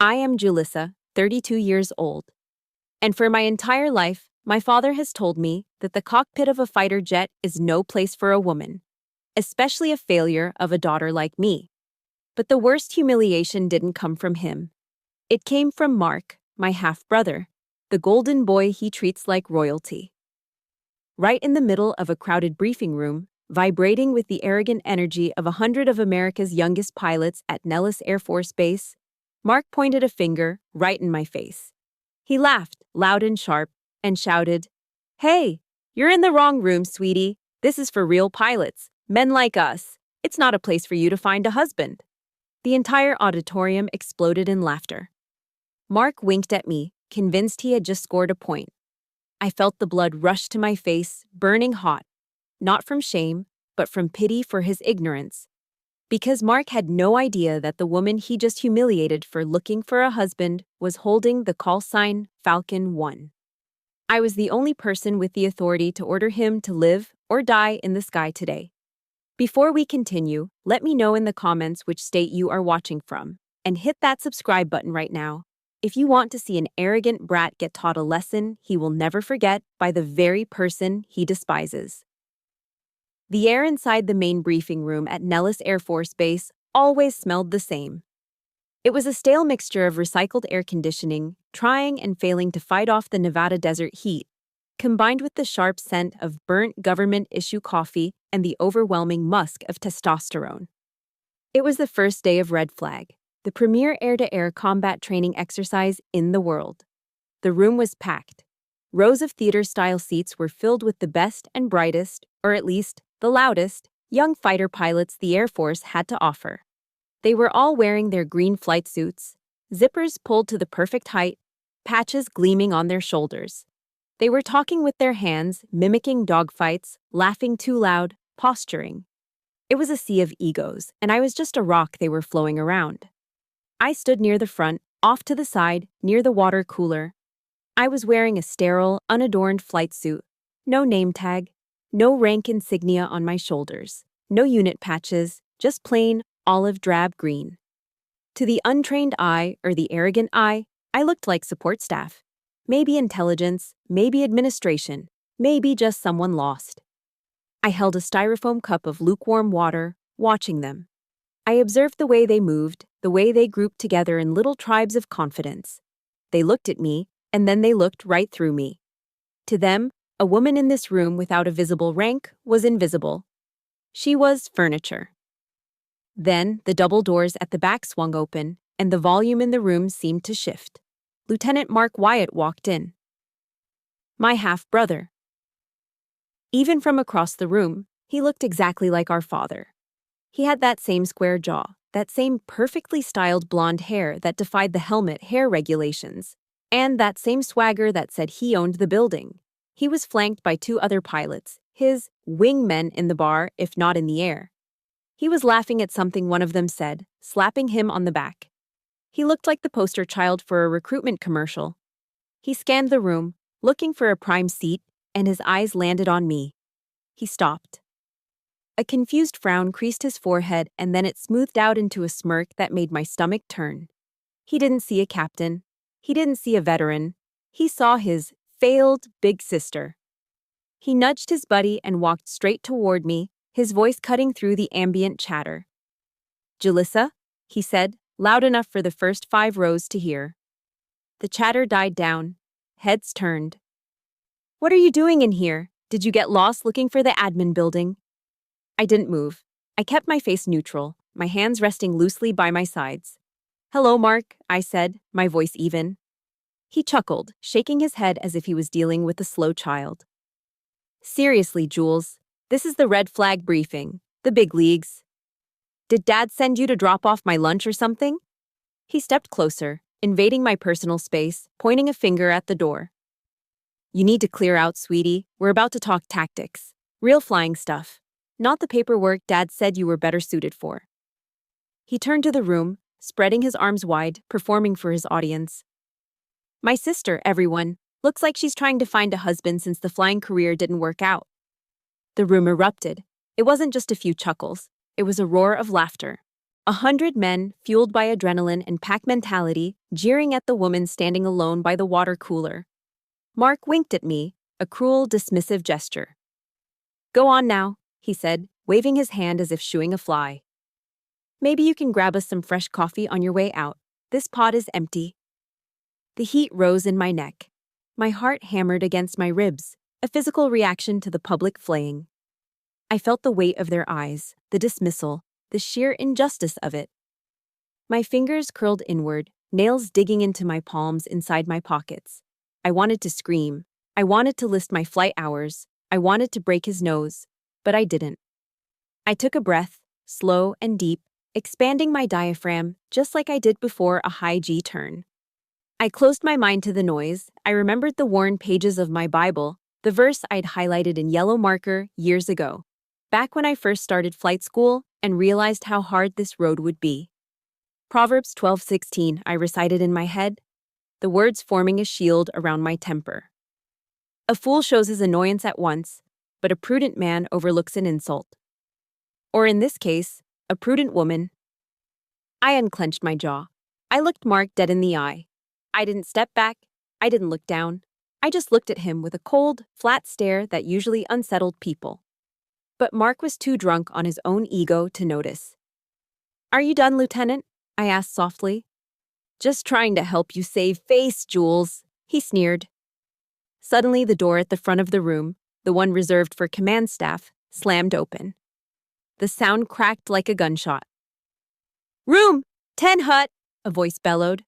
I am Julissa, 32 years old. And for my entire life, my father has told me that the cockpit of a fighter jet is no place for a woman, especially a failure of a daughter like me. But the worst humiliation didn't come from him. It came from Mark, my half-brother, the golden boy he treats like royalty. Right in the middle of a crowded briefing room, vibrating with the arrogant energy of 100 of America's youngest pilots at Nellis Air Force Base, Mark pointed a finger right in my face. He laughed, loud and sharp, and shouted, "Hey, you're in the wrong room, sweetie. This is for real pilots, men like us. It's not a place for you to find a husband." The entire auditorium exploded in laughter. Mark winked at me, convinced he had just scored a point. I felt the blood rush to my face, burning hot, not from shame, but from pity for his ignorance. Because Mark had no idea that the woman he just humiliated for looking for a husband was holding the call sign Falcon 1. I was the only person with the authority to order him to live or die in the sky today. Before we continue, let me know in the comments which state you are watching from, and hit that subscribe button right now if you want to see an arrogant brat get taught a lesson he will never forget by the very person he despises. The air inside the main briefing room at Nellis Air Force Base always smelled the same. It was a stale mixture of recycled air conditioning, trying and failing to fight off the Nevada desert heat, combined with the sharp scent of burnt government-issue coffee and the overwhelming musk of testosterone. It was the first day of Red Flag, the premier air-to-air combat training exercise in the world. The room was packed. Rows of theater-style seats were filled with the best and brightest, or at least the loudest, young fighter pilots the Air Force had to offer. They were all wearing their green flight suits, zippers pulled to the perfect height, patches gleaming on their shoulders. They were talking with their hands, mimicking dogfights, laughing too loud, posturing. It was a sea of egos, and I was just a rock they were flowing around. I stood near the front, off to the side, near the water cooler. I was wearing a sterile, unadorned flight suit, no name tag, no rank insignia on my shoulders, no unit patches, just plain olive drab green. To the untrained eye or the arrogant eye, I looked like support staff. Maybe intelligence, maybe administration, maybe just someone lost. I held a styrofoam cup of lukewarm water, watching them. I observed the way they moved, the way they grouped together in little tribes of confidence. They looked at me, and then they looked right through me. To them, a woman in this room without a visible rank was invisible. She was furniture. Then, the double doors at the back swung open, and the volume in the room seemed to shift. Lieutenant Mark Wyatt walked in. My half-brother. Even from across the room, he looked exactly like our father. He had that same square jaw, that same perfectly styled blonde hair that defied the helmet hair regulations, and that same swagger that said he owned the building. He was flanked by two other pilots, his wingmen in the bar, if not in the air. He was laughing at something one of them said, slapping him on the back. He looked like the poster child for a recruitment commercial. He scanned the room, looking for a prime seat, and his eyes landed on me. He stopped. A confused frown creased his forehead, and then it smoothed out into a smirk that made my stomach turn. He didn't see a captain. He didn't see a veteran. He saw his failed big sister. He nudged his buddy and walked straight toward me, his voice cutting through the ambient chatter. "Julissa," he said, loud enough for the first 5 rows to hear. The chatter died down. Heads turned. "What are you doing in here? Did you get lost looking for the admin building?" I didn't move. I kept my face neutral, my hands resting loosely by my sides. "Hello, Mark," I said, my voice even. He chuckled, shaking his head as if he was dealing with a slow child. "Seriously, Jules, this is the red flag briefing, the big leagues. Did Dad send you to drop off my lunch or something?" He stepped closer, invading my personal space, pointing a finger at the door. "You need to clear out, sweetie. We're about to talk tactics. Real flying stuff. Not the paperwork Dad said you were better suited for." He turned to the room, spreading his arms wide, performing for his audience. "My sister, everyone. Looks like she's trying to find a husband since the flying career didn't work out." The room erupted. It wasn't just a few chuckles. It was a roar of laughter. 100 men, fueled by adrenaline and pack mentality, jeering at the woman standing alone by the water cooler. Mark winked at me, a cruel, dismissive gesture. "Go on now," he said, waving his hand as if shooing a fly. "Maybe you can grab us some fresh coffee on your way out. This pod is empty." The heat rose in my neck. My heart hammered against my ribs, a physical reaction to the public flaying. I felt the weight of their eyes, the dismissal, the sheer injustice of it. My fingers curled inward, nails digging into my palms inside my pockets. I wanted to scream. I wanted to list my flight hours. I wanted to break his nose, but I didn't. I took a breath, slow and deep, expanding my diaphragm just like I did before a high G turn. I closed my mind to the noise. I remembered the worn pages of my Bible, the verse I'd highlighted in yellow marker years ago, back when I first started flight school and realized how hard this road would be. Proverbs 12:16 I recited in my head, the words forming a shield around my temper. A fool shows his annoyance at once, but a prudent man overlooks an insult. Or in this case, a prudent woman. I unclenched my jaw. I looked Mark dead in the eye. I didn't step back. I didn't look down. I just looked at him with a cold, flat stare that usually unsettled people. But Mark was too drunk on his own ego to notice. "Are you done, Lieutenant?" I asked softly. "Just trying to help you save face, Jules," he sneered. Suddenly, the door at the front of the room, the one reserved for command staff, slammed open. The sound cracked like a gunshot. "Room 10 hut," a voice bellowed.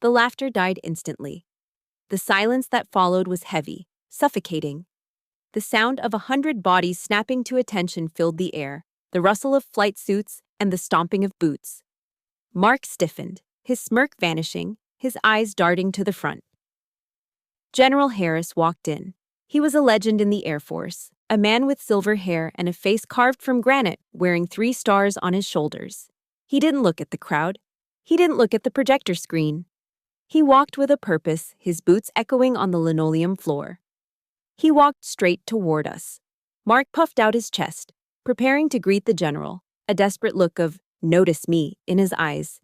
The laughter died instantly. The silence that followed was heavy, suffocating. The sound of 100 bodies snapping to attention filled the air, the rustle of flight suits and the stomping of boots. Mark stiffened, his smirk vanishing, his eyes darting to the front. General Harris walked in. He was a legend in the Air Force, a man with silver hair and a face carved from granite, wearing 3 stars on his shoulders. He didn't look at the crowd. He didn't look at the projector screen. He walked with a purpose, his boots echoing on the linoleum floor. He walked straight toward us. Mark puffed out his chest, preparing to greet the general, a desperate look of "notice me" in his eyes.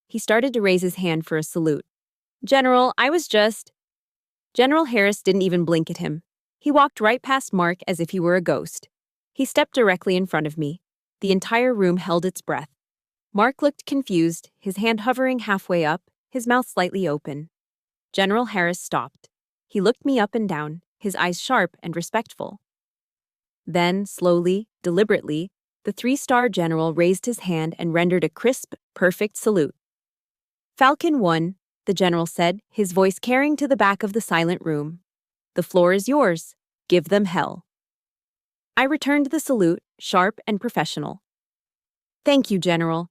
He started to raise his hand for a salute. "General, I was just..." General Harris didn't even blink at him. He walked right past Mark as if he were a ghost. He stepped directly in front of me. The entire room held its breath. Mark looked confused, his hand hovering halfway up, his mouth slightly open. General Harris stopped. He looked me up and down, his eyes sharp and respectful. Then, slowly, deliberately, the 3-star general raised his hand and rendered a crisp, perfect salute. "Falcon 1, the general said, his voice carrying to the back of the silent room. "The floor is yours. Give them hell." I returned the salute, sharp and professional. "Thank you, General."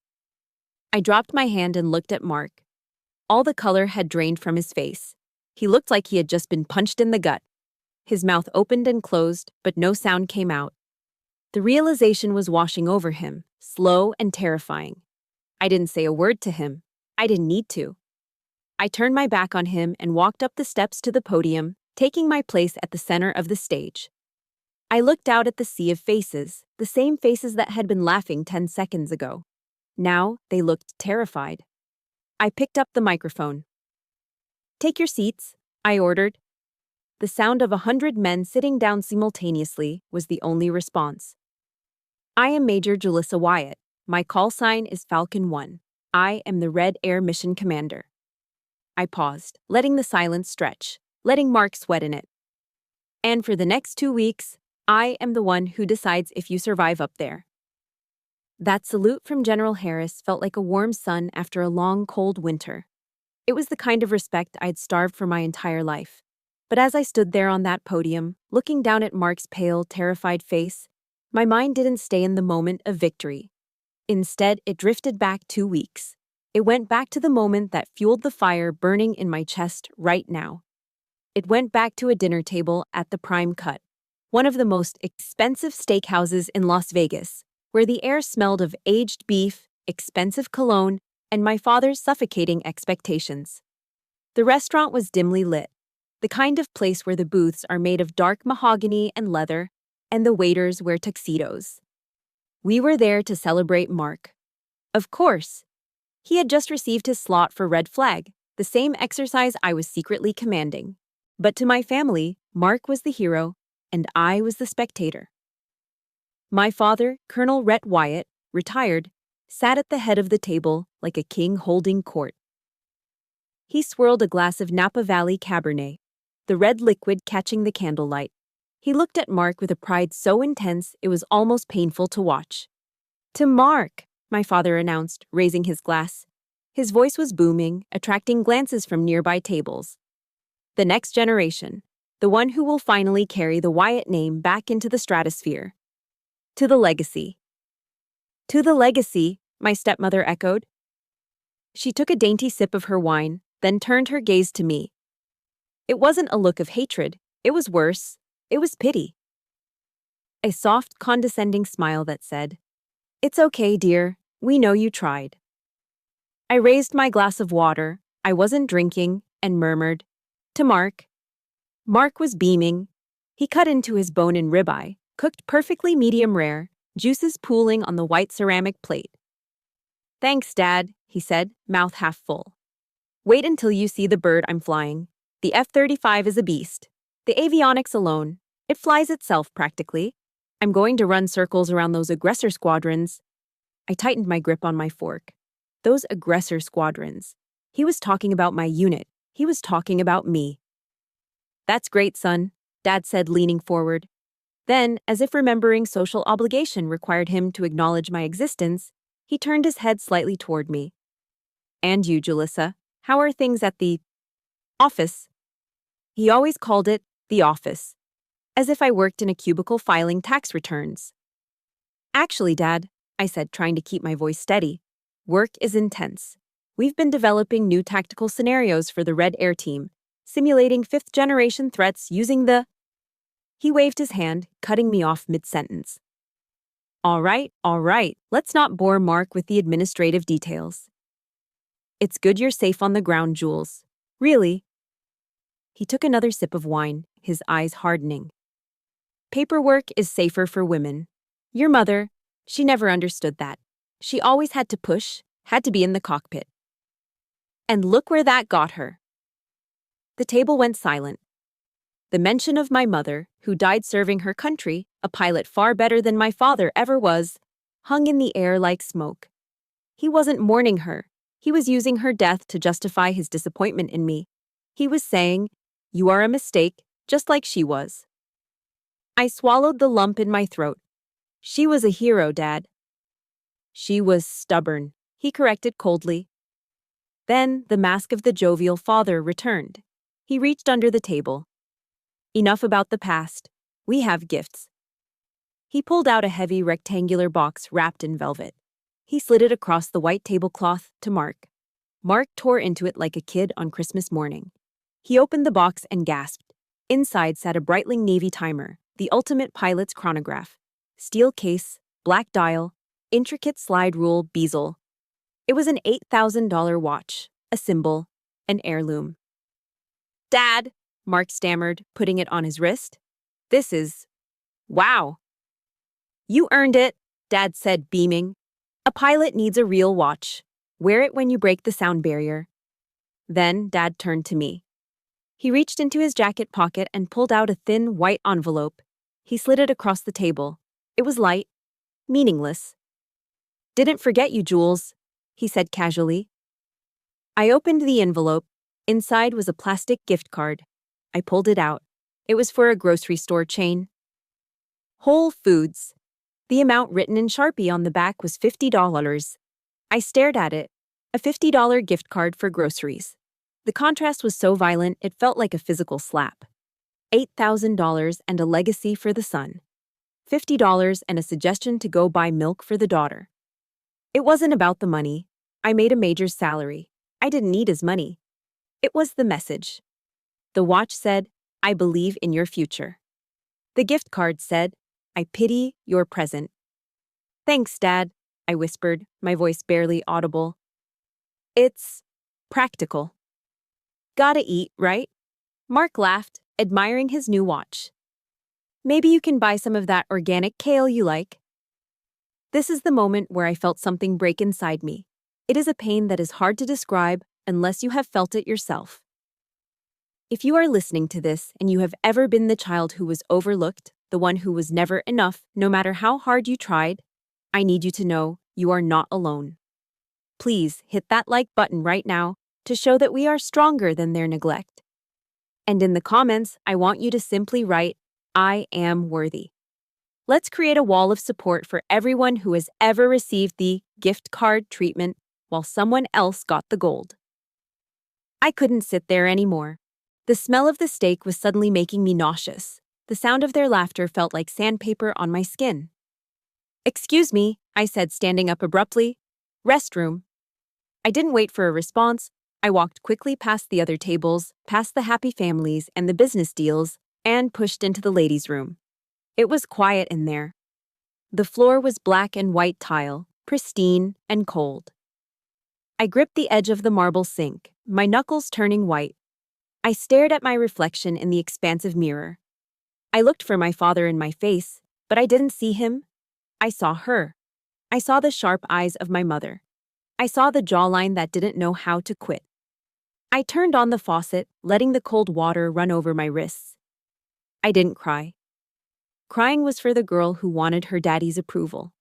I dropped my hand and looked at Mark. All the color had drained from his face. He looked like he had just been punched in the gut. His mouth opened and closed, but no sound came out. The realization was washing over him, slow and terrifying. I didn't say a word to him. I didn't need to. I turned my back on him and walked up the steps to the podium, taking my place at the center of the stage. I looked out at the sea of faces, the same faces that had been laughing 10 seconds ago. Now they looked terrified. I picked up the microphone. "Take your seats," I ordered. The sound of 100 men sitting down simultaneously was the only response. "I am Major Julissa Wyatt. My call sign is Falcon 1. I am the Red Air Mission Commander." I paused, letting the silence stretch, letting Mark sweat in it. "And for the next 2 weeks, I am the one who decides if you survive up there." That salute from General Harris felt like a warm sun after a long, cold winter. It was the kind of respect I'd starved for my entire life. But as I stood there on that podium, looking down at Mark's pale, terrified face, my mind didn't stay in the moment of victory. Instead, it drifted back 2 weeks. It went back to the moment that fueled the fire burning in my chest right now. It went back to a dinner table at the Prime Cut, one of the most expensive steakhouses in Las Vegas, where the air smelled of aged beef, expensive cologne, and my father's suffocating expectations. The restaurant was dimly lit, the kind of place where the booths are made of dark mahogany and leather, and the waiters wear tuxedos. We were there to celebrate Mark. Of course. He had just received his slot for red flag, the same exercise I was secretly commanding. But to my family, Mark was the hero, and I was the spectator. My father, Colonel Rhett Wyatt, retired, sat at the head of the table like a king holding court. He swirled a glass of Napa Valley Cabernet, the red liquid catching the candlelight. He looked at Mark with a pride so intense it was almost painful to watch. "To Mark," my father announced, raising his glass. His voice was booming, attracting glances from nearby tables. "The next generation, the one who will finally carry the Wyatt name back into the stratosphere. To the legacy." "To the legacy," my stepmother echoed. She took a dainty sip of her wine, then turned her gaze to me. It wasn't a look of hatred, it was worse, it was pity. A soft, condescending smile that said, "It's okay, dear, we know you tried." I raised my glass of water, I wasn't drinking, and murmured, "To Mark." Mark was beaming. He cut into his bone-in ribeye, cooked perfectly medium rare, juices pooling on the white ceramic plate. "Thanks, Dad," he said, mouth half full. "Wait until you see the bird I'm flying. The F-35 is a beast. The avionics alone, it flies itself practically. I'm going to run circles around those aggressor squadrons." I tightened my grip on my fork. Those aggressor squadrons. He was talking about my unit. He was talking about me. "That's great, son," Dad said, leaning forward. Then, as if remembering social obligation required him to acknowledge my existence, he turned his head slightly toward me. "And you, Julissa, how are things at the office?" He always called it the office, as if I worked in a cubicle filing tax returns. "Actually, Dad," I said, trying to keep my voice steady, "work is intense. We've been developing new tactical scenarios for the Red Air Team, simulating fifth-generation threats using the—" He waved his hand, cutting me off mid-sentence. All right, let's not bore Mark with the administrative details. It's good you're safe on the ground, Jules. Really?" He took another sip of wine, his eyes hardening. "Paperwork is safer for women. Your mother, she never understood that. She always had to push, had to be in the cockpit. And look where that got her." The table went silent. The mention of my mother, who died serving her country, a pilot far better than my father ever was, hung in the air like smoke. He wasn't mourning her. He was using her death to justify his disappointment in me. He was saying, "You are a mistake, just like she was." I swallowed the lump in my throat. "She was a hero, Dad." "She was stubborn," he corrected coldly. Then the mask of the jovial father returned. He reached under the table. "Enough about the past. We have gifts." He pulled out a heavy rectangular box wrapped in velvet. He slid it across the white tablecloth to Mark. Mark tore into it like a kid on Christmas morning. He opened the box and gasped. Inside sat a Breitling Navy timer, the ultimate pilot's chronograph. Steel case, black dial, intricate slide rule bezel. It was an $8,000 watch, a symbol, an heirloom. "Dad," Mark stammered, putting it on his wrist. "This is... wow." "You earned it," Dad said, beaming. "A pilot needs a real watch. Wear it when you break the sound barrier." Then Dad turned to me. He reached into his jacket pocket and pulled out a thin, white envelope. He slid it across the table. It was light, meaningless. "Didn't forget you, Jules," he said casually. I opened the envelope. Inside was a plastic gift card. I pulled it out. It was for a grocery store chain. Whole Foods. The amount written in Sharpie on the back was $50. I stared at it. A $50 gift card for groceries. The contrast was so violent it felt like a physical slap. $8,000 and a legacy for the son. $50 and a suggestion to go buy milk for the daughter. It wasn't about the money. I made a major's salary. I didn't need his money. It was the message. The watch said, "I believe in your future." The gift card said, "I pity your present." "Thanks, Dad," I whispered, my voice barely audible. "It's practical." "Gotta eat, right?" Mark laughed, admiring his new watch. "Maybe you can buy some of that organic kale you like." This is the moment where I felt something break inside me. It is a pain that is hard to describe unless you have felt it yourself. If you are listening to this and you have ever been the child who was overlooked, the one who was never enough, no matter how hard you tried, I need you to know you are not alone. Please hit that like button right now to show that we are stronger than their neglect. And in the comments, I want you to simply write, "I am worthy." Let's create a wall of support for everyone who has ever received the gift card treatment while someone else got the gold. I couldn't sit there anymore. The smell of the steak was suddenly making me nauseous. The sound of their laughter felt like sandpaper on my skin. "Excuse me," I said, standing up abruptly. "Restroom." I didn't wait for a response. I walked quickly past the other tables, past the happy families and the business deals, and pushed into the ladies' room. It was quiet in there. The floor was black and white tile, pristine and cold. I gripped the edge of the marble sink, my knuckles turning white. I stared at my reflection in the expansive mirror. I looked for my father in my face, but I didn't see him. I saw her. I saw the sharp eyes of my mother. I saw the jawline that didn't know how to quit. I turned on the faucet, letting the cold water run over my wrists. I didn't cry. Crying was for the girl who wanted her daddy's approval.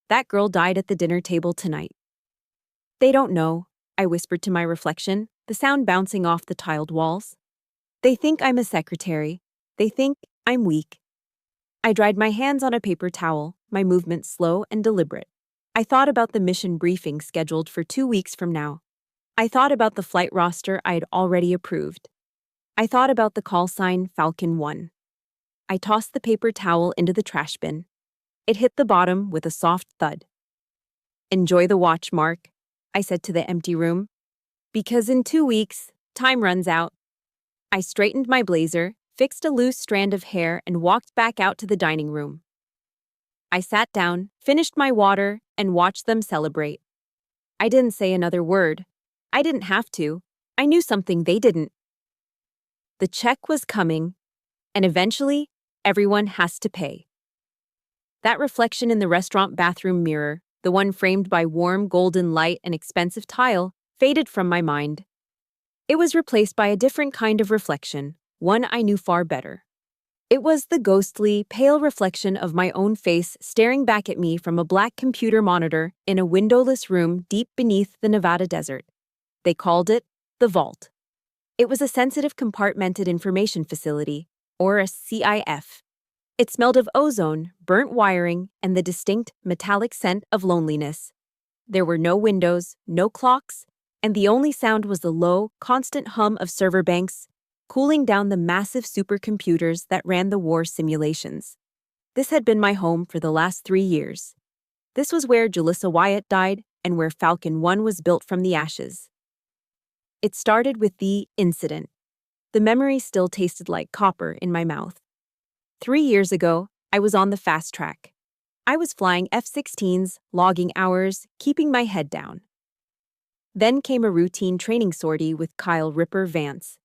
That girl died at the dinner table tonight. They don't know, I whispered to my reflection, the sound bouncing off the tiled walls. They think I'm a secretary. They think I'm weak. I dried my hands on a paper towel, my movements slow and deliberate. I thought about the mission briefing scheduled for 2 weeks from now. I thought about the flight roster I had already approved. I thought about the call sign Falcon 1. I tossed the paper towel into the trash bin. It hit the bottom with a soft thud. "Enjoy the watch, Mark," I said to the empty room. "Because in 2 weeks, time runs out." I straightened my blazer, fixed a loose strand of hair, and walked back out to the dining room. I sat down, finished my water, and watched them celebrate. I didn't say another word. I didn't have to. I knew something they didn't. The check was coming, and eventually, everyone has to pay. That reflection in the restaurant bathroom mirror, the one framed by warm golden light and expensive tile, faded from my mind. It was replaced by a different kind of reflection, one I knew far better. It was the ghostly, pale reflection of my own face staring back at me from a black computer monitor in a windowless room deep beneath the Nevada desert. They called it the Vault. It was a sensitive compartmented information facility, or a CIF. It smelled of ozone, burnt wiring, and the distinct metallic scent of loneliness. There were no windows, no clocks, and the only sound was the low, constant hum of server banks, cooling down the massive supercomputers that ran the war simulations. This had been my home for the last 3 years. This was where Julissa Wyatt died and where Falcon 1 was built from the ashes. It started with the incident. The memory still tasted like copper in my mouth. 3 years ago, I was on the fast track. I was flying F-16s, logging hours, keeping my head down. Then came a routine training sortie with Kyle "Ripper" Vance.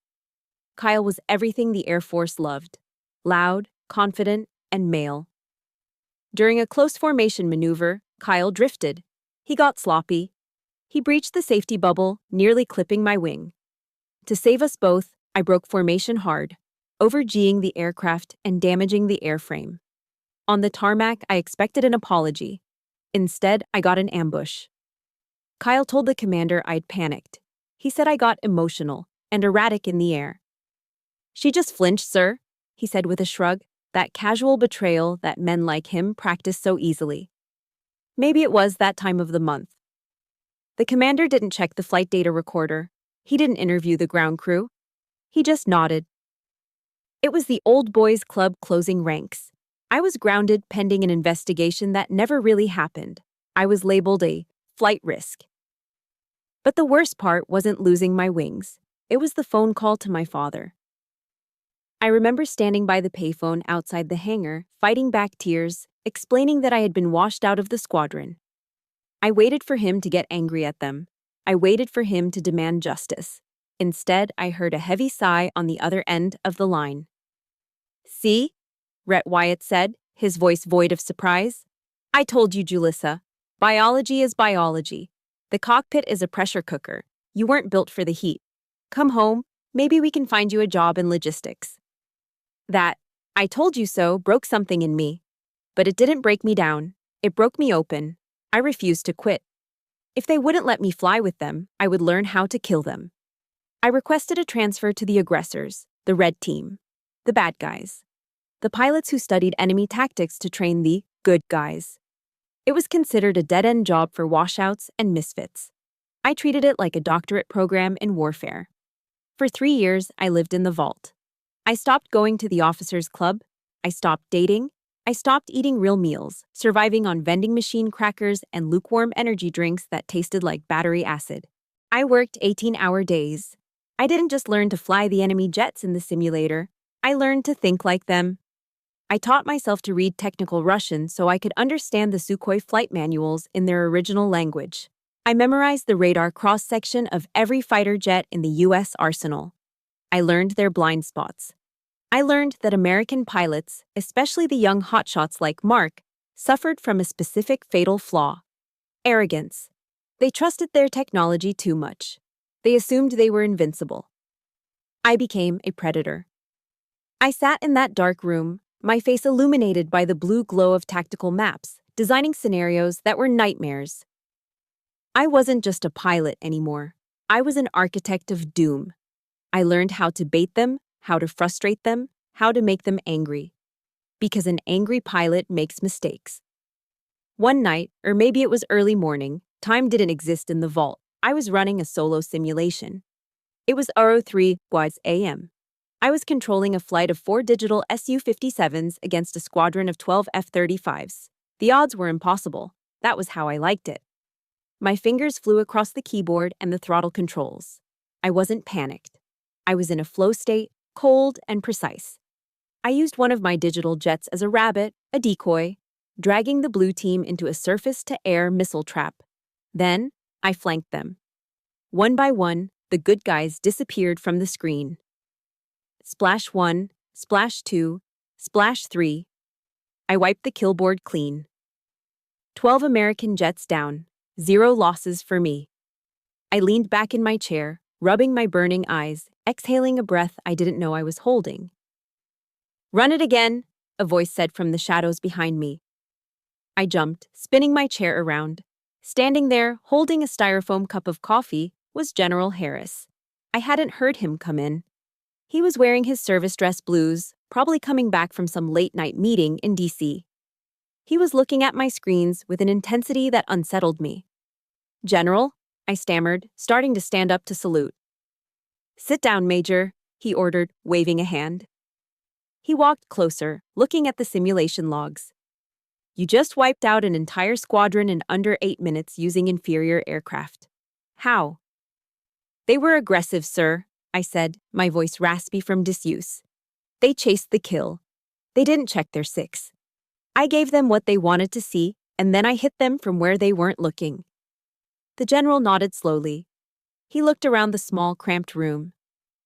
Kyle was everything the Air Force loved: loud, confident, and male. During a close formation maneuver, Kyle drifted. He got sloppy. He breached the safety bubble, nearly clipping my wing. To save us both, I broke formation hard, over-G'ing the aircraft and damaging the airframe. On the tarmac, I expected an apology. Instead, I got an ambush. Kyle told the commander I'd panicked. He said I got emotional and erratic in the air. "She just flinched, sir," he said with a shrug, that casual betrayal that men like him practice so easily. Maybe it was that time of the month. The commander didn't check the flight data recorder. He didn't interview the ground crew. He just nodded. It was the old boys club closing ranks. I was grounded pending an investigation that never really happened. I was labeled a flight risk. But the worst part wasn't losing my wings. It was the phone call to my father. I remember standing by the payphone outside the hangar, fighting back tears, explaining that I had been washed out of the squadron. I waited for him to get angry at them. I waited for him to demand justice. Instead, I heard a heavy sigh on the other end of the line. "See?" Rhett Wyatt said, his voice void of surprise. I told you, Julissa. Biology is biology. The cockpit is a pressure cooker. You weren't built for the heat. Come home, maybe we can find you a job in logistics. That, I told you so, broke something in me. But it didn't break me down. It broke me open. I refused to quit. If they wouldn't let me fly with them, I would learn how to kill them. I requested a transfer to the aggressors, the red team, the bad guys, the pilots who studied enemy tactics to train the good guys. It was considered a dead-end job for washouts and misfits. I treated it like a doctorate program in warfare. For 3 years, I lived in the vault. I stopped going to the officers' club. I stopped dating. I stopped eating real meals, surviving on vending machine crackers and lukewarm energy drinks that tasted like battery acid. I worked 18-hour days. I didn't just learn to fly the enemy jets in the simulator. I learned to think like them. I taught myself to read technical Russian so I could understand the Sukhoi flight manuals in their original language. I memorized the radar cross-section of every fighter jet in the U.S. arsenal. I learned their blind spots. I learned that American pilots, especially the young hotshots like Mark, suffered from a specific fatal flaw: arrogance. They trusted their technology too much. They assumed they were invincible. I became a predator. I sat in that dark room, my face illuminated by the blue glow of tactical maps, designing scenarios that were nightmares. I wasn't just a pilot anymore. I was an architect of doom. I learned how to bait them, how to frustrate them, how to make them angry. Because an angry pilot makes mistakes. One night, or maybe it was early morning, time didn't exist in the vault. I was running a solo simulation. It was 03 a.m. I was controlling a flight of 4 digital Su-57s against a squadron of 12 F-35s. The odds were impossible. That was how I liked it. My fingers flew across the keyboard and the throttle controls. I wasn't panicked. I was in a flow state, cold and precise. I used one of my digital jets as a rabbit, a decoy, dragging the blue team into a surface-to-air missile trap. Then, I flanked them. One by one, the good guys disappeared from the screen. Splash 1, splash 2, splash 3. I wiped the kill board clean. 12 American jets down, 0 losses for me. I leaned back in my chair, rubbing my burning eyes, exhaling a breath I didn't know I was holding. "Run it again," a voice said from the shadows behind me. I jumped, spinning my chair around. Standing there, holding a styrofoam cup of coffee, was General Harris. I hadn't heard him come in. He was wearing his service dress blues, probably coming back from some late-night meeting in D.C. He was looking at my screens with an intensity that unsettled me. "General," I stammered, starting to stand up to salute. "Sit down, Major," he ordered, waving a hand. He walked closer, looking at the simulation logs. "You just wiped out an entire squadron in under 8 minutes using inferior aircraft. How?" "They were aggressive, sir," I said, my voice raspy from disuse. "They chased the kill. They didn't check their six. I gave them what they wanted to see, and then I hit them from where they weren't looking." The general nodded slowly. He looked around the small, cramped room.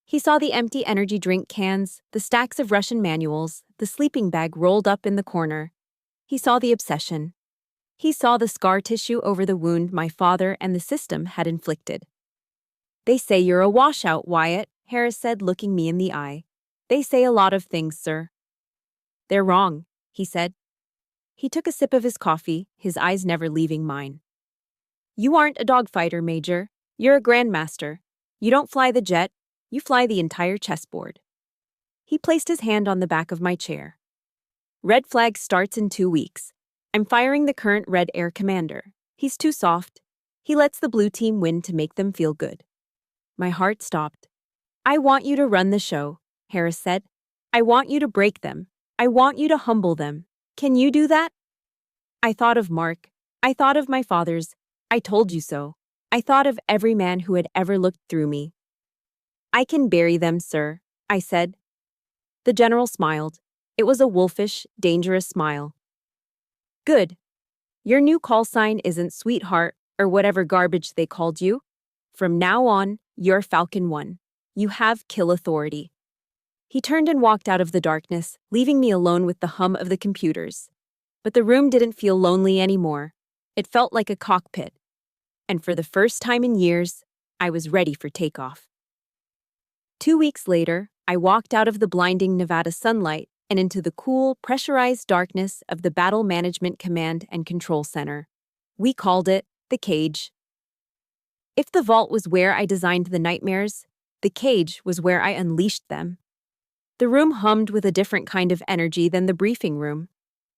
He saw the empty energy drink cans, the stacks of Russian manuals, the sleeping bag rolled up in the corner. He saw the obsession. He saw the scar tissue over the wound my father and the system had inflicted. "They say you're a washout, Wyatt," Harris said, looking me in the eye. "They say a lot of things, sir." "They're wrong," he said. He took a sip of his coffee, his eyes never leaving mine. "You aren't a dogfighter, Major. You're a grandmaster. You don't fly the jet, you fly the entire chessboard." He placed his hand on the back of my chair. "Red flag starts in 2 weeks. I'm firing the current Red Air Commander. He's too soft. He lets the blue team win to make them feel good." My heart stopped. "I want you to run the show," Harris said. "I want you to break them. I want you to humble them. Can you do that?" I thought of Mark. I thought of my father's "I told you so." I thought of every man who had ever looked through me. "I can bury them, sir," I said. The general smiled. It was a wolfish, dangerous smile. "Good. Your new call sign isn't Sweetheart or whatever garbage they called you. From now on, you're Falcon 1. You have kill authority." He turned and walked out of the darkness, leaving me alone with the hum of the computers. But the room didn't feel lonely anymore. It felt like a cockpit. And for the first time in years, I was ready for takeoff. 2 weeks later, I walked out of the blinding Nevada sunlight and into the cool, pressurized darkness of the Battle Management Command and Control Center. We called it the cage. If the vault was where I designed the nightmares, the cage was where I unleashed them. The room hummed with a different kind of energy than the briefing room.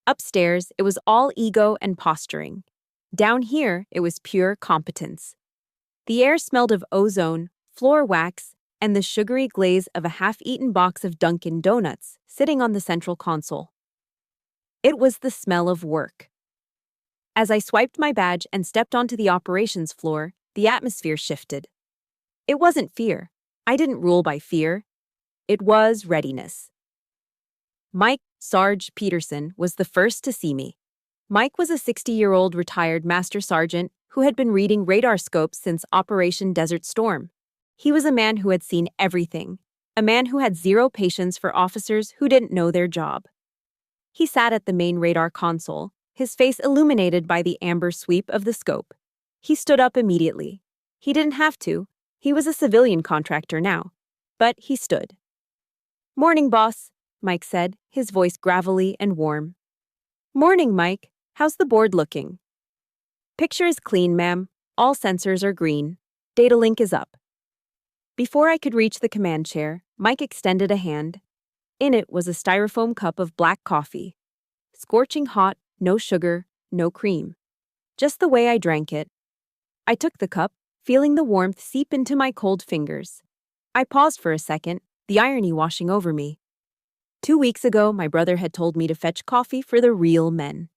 Upstairs, it was all ego and posturing. Down here, it was pure competence. The air smelled of ozone, floor wax, and the sugary glaze of a half-eaten box of Dunkin' Donuts sitting on the central console. It was the smell of work. As I swiped my badge and stepped onto the operations floor, the atmosphere shifted. It wasn't fear. I didn't rule by fear. It was readiness. Mike Sarge Peterson was the first to see me. Mike was a 60-year-old retired master sergeant who had been reading radar scopes since Operation Desert Storm. He was a man who had seen everything, a man who had zero patience for officers who didn't know their job. He sat at the main radar console, his face illuminated by the amber sweep of the scope. He stood up immediately. He didn't have to. He was a civilian contractor now. But he stood. "Morning, boss," Mike said, his voice gravelly and warm. "Morning, Mike. How's the board looking?" "Picture is clean, ma'am. All sensors are green. Data link is up." Before I could reach the command chair, Mike extended a hand. In it was a styrofoam cup of black coffee. Scorching hot, no sugar, no cream. Just the way I drank it. I took the cup, feeling the warmth seep into my cold fingers. I paused for a second, the irony washing over me. 2 weeks ago, my brother had told me to fetch coffee for the real men.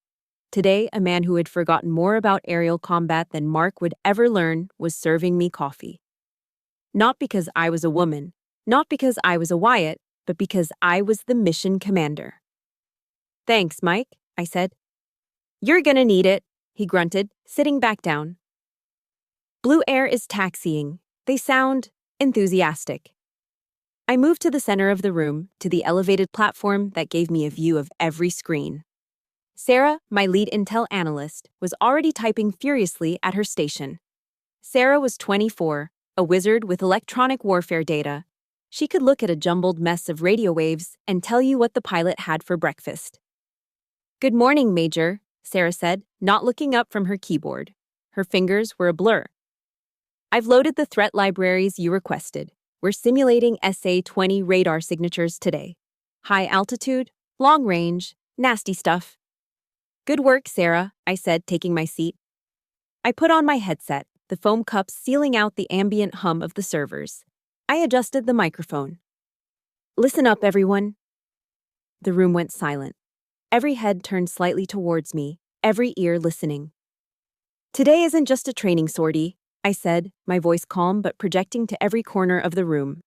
Today, a man who had forgotten more about aerial combat than Mark would ever learn was serving me coffee. Not because I was a woman, not because I was a Wyatt, but because I was the mission commander. "Thanks, Mike," I said. "You're gonna need it," he grunted, sitting back down. Blue air is taxiing. They sound enthusiastic. I moved to the center of the room, to the elevated platform that gave me a view of every screen. Sarah, my lead intel analyst, was already typing furiously at her station. Sarah was 24, a wizard with electronic warfare data. She could look at a jumbled mess of radio waves and tell you what the pilot had for breakfast. "Good morning, Major," Sarah said, not looking up from her keyboard. Her fingers were a blur. "I've loaded the threat libraries you requested. We're simulating SA-20 radar signatures today. High altitude, long range, nasty stuff." "Good work, Sarah," I said, taking my seat. I put on my headset, the foam cups sealing out the ambient hum of the servers. I adjusted the microphone. "Listen up, everyone." The room went silent. Every head turned slightly towards me, every ear listening. "Today isn't just a training sortie," I said, my voice calm but projecting to every corner of the room.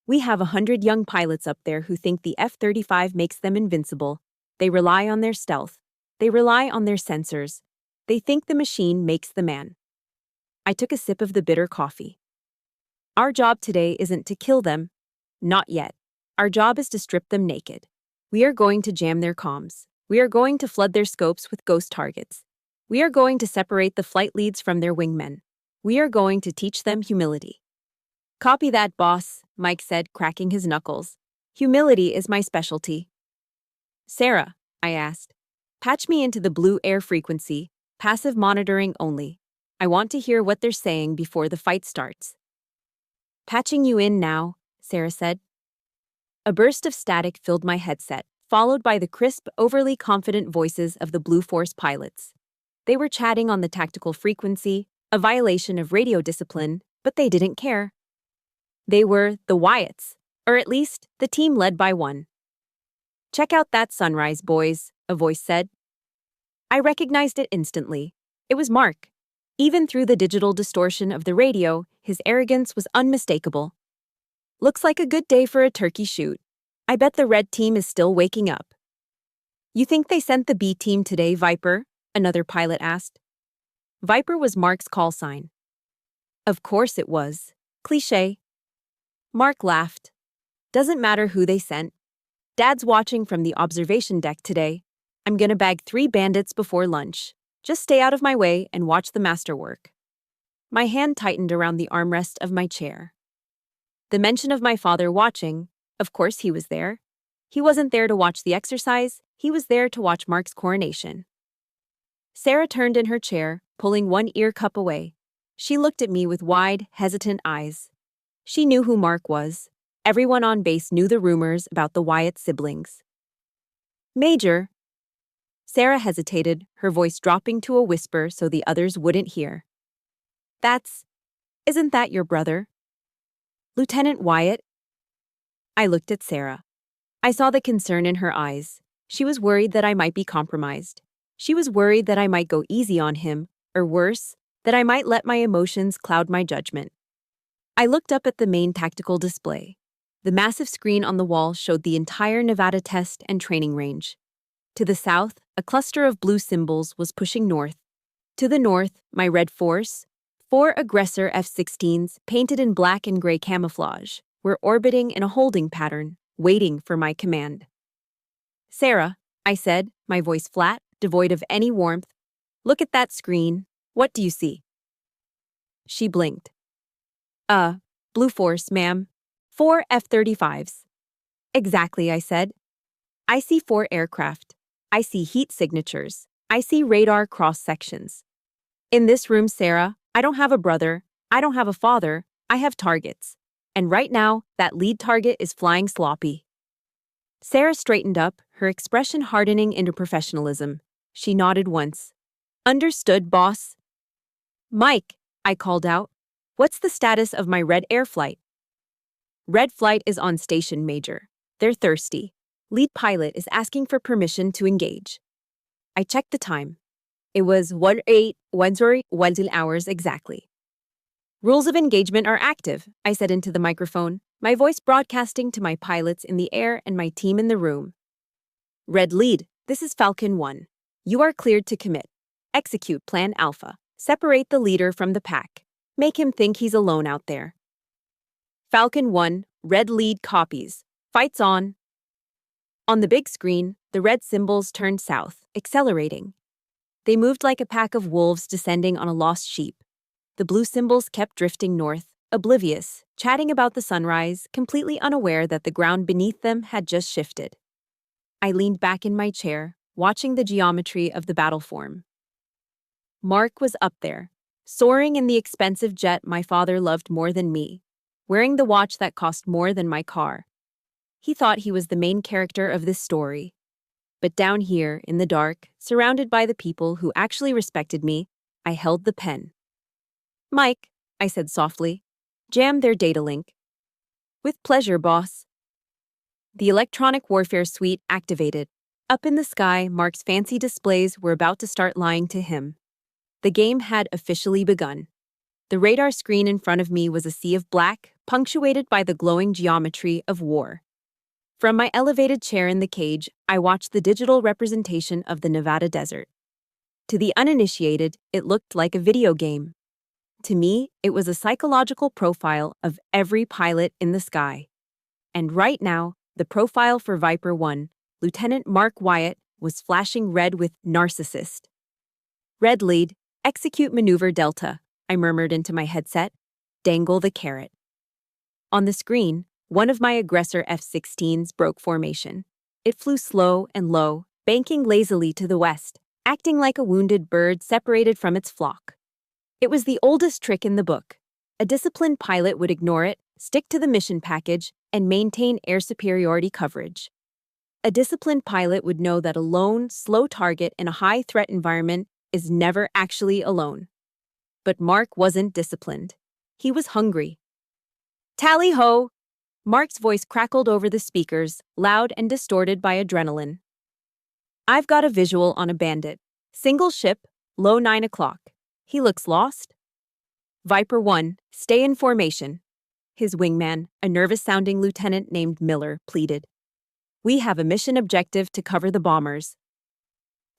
"We have 100 young pilots up there who think the F-35 makes them invincible. They rely on their stealth. They rely on their sensors. They think the machine makes the man." I took a sip of the bitter coffee. "Our job today isn't to kill them. Not yet. Our job is to strip them naked. We are going to jam their comms. We are going to flood their scopes with ghost targets. We are going to separate the flight leads from their wingmen. We are going to teach them humility." "Copy that, boss," Mike said, cracking his knuckles. "Humility is my specialty." "Sarah," I asked, "patch me into the blue air frequency, passive monitoring only. I want to hear what they're saying before the fight starts." "Patching you in now," Sarah said. A burst of static filled my headset, followed by the crisp, overly confident voices of the Blue Force pilots. They were chatting on the tactical frequency, a violation of radio discipline, but they didn't care. They were the Wyatts, or at least the team led by one. "Check out that sunrise, boys," a voice said. I recognized it instantly. It was Mark. Even through the digital distortion of the radio, his arrogance was unmistakable. "Looks like a good day for a turkey shoot. I bet the red team is still waking up." "You think they sent the B team today, Viper?" another pilot asked. Viper was Mark's call sign. "Of course it was. Cliché." Mark laughed. "Doesn't matter who they sent. Dad's watching from the observation deck today. I'm gonna bag 3 bandits before lunch. Just stay out of my way and watch the masterwork. My hand tightened around the armrest of my chair. The mention of my father watching, of course he was there. He wasn't there to watch the exercise, he was there to watch Mark's coronation. Sarah turned in her chair, pulling one ear cup away. She looked at me with wide, hesitant eyes. She knew who Mark was. Everyone on base knew the rumors about the Wyatt siblings. Major. Sarah hesitated, her voice dropping to a whisper so the others wouldn't hear. Isn't that your brother? Lieutenant Wyatt? I looked at Sarah. I saw the concern in her eyes. She was worried that I might be compromised. She was worried that I might go easy on him, or worse, that I might let my emotions cloud my judgment. I looked up at the main tactical display. The massive screen on the wall showed the entire Nevada test and training range. To the south, a cluster of blue symbols was pushing north. To the north, my red force, 4 aggressor F-16s painted in black and gray camouflage, were orbiting in a holding pattern, waiting for my command. Sarah, I said, my voice flat, devoid of any warmth, look at that screen. What do you see? She blinked. Blue force, ma'am. 4 F-35s. Exactly, I said. I see 4 aircraft. I see heat signatures. I see radar cross-sections. In this room, Sarah, I don't have a brother. I don't have a father. I have targets. And right now, that lead target is flying sloppy. Sarah straightened up, her expression hardening into professionalism. She nodded once. Understood, boss. Mike, I called out. What's the status of my Red Air flight? Red flight is on station, Major. They're thirsty. Lead pilot is asking for permission to engage. I checked the time. It was 18 hours exactly. Rules of engagement are active, I said into the microphone, my voice broadcasting to my pilots in the air and my team in the room. Red lead, this is Falcon 1. You are cleared to commit. Execute Plan Alpha. Separate the leader from the pack. Make him think he's alone out there. Falcon 1, red lead copies. Fights on. On the big screen, the red symbols turned south, accelerating. They moved like a pack of wolves descending on a lost sheep. The blue symbols kept drifting north, oblivious, chatting about the sunrise, completely unaware that the ground beneath them had just shifted. I leaned back in my chair, watching the geometry of the battle form. Mark was up there, soaring in the expensive jet my father loved more than me, wearing the watch that cost more than my car. He thought he was the main character of this story. But down here, in the dark, surrounded by the people who actually respected me, I held the pen. Mike, I said softly, jam their data link. With pleasure, boss. The electronic warfare suite activated. Up in the sky, Mark's fancy displays were about to start lying to him. The game had officially begun. The radar screen in front of me was a sea of black, punctuated by the glowing geometry of war. From my elevated chair in the cage, I watched the digital representation of the Nevada desert. To the uninitiated, it looked like a video game. To me, it was a psychological profile of every pilot in the sky. And right now, the profile for Viper 1, Lieutenant Mark Wyatt, was flashing red with narcissist. Red lead, execute maneuver Delta, I murmured into my headset. Dangle the carrot. On the screen, one of my aggressor F-16s broke formation. It flew slow and low, banking lazily to the west, acting like a wounded bird separated from its flock. It was the oldest trick in the book. A disciplined pilot would ignore it, stick to the mission package, and maintain air superiority coverage. A disciplined pilot would know that a lone, slow target in a high-threat environment is never actually alone. But Mark wasn't disciplined. He was hungry. Tally-ho! Mark's voice crackled over the speakers, loud and distorted by adrenaline. I've got a visual on a bandit. Single ship, low 9 o'clock. He looks lost. Viper 1, stay in formation. His wingman, a nervous-sounding lieutenant named Miller, pleaded. We have a mission objective to cover the bombers.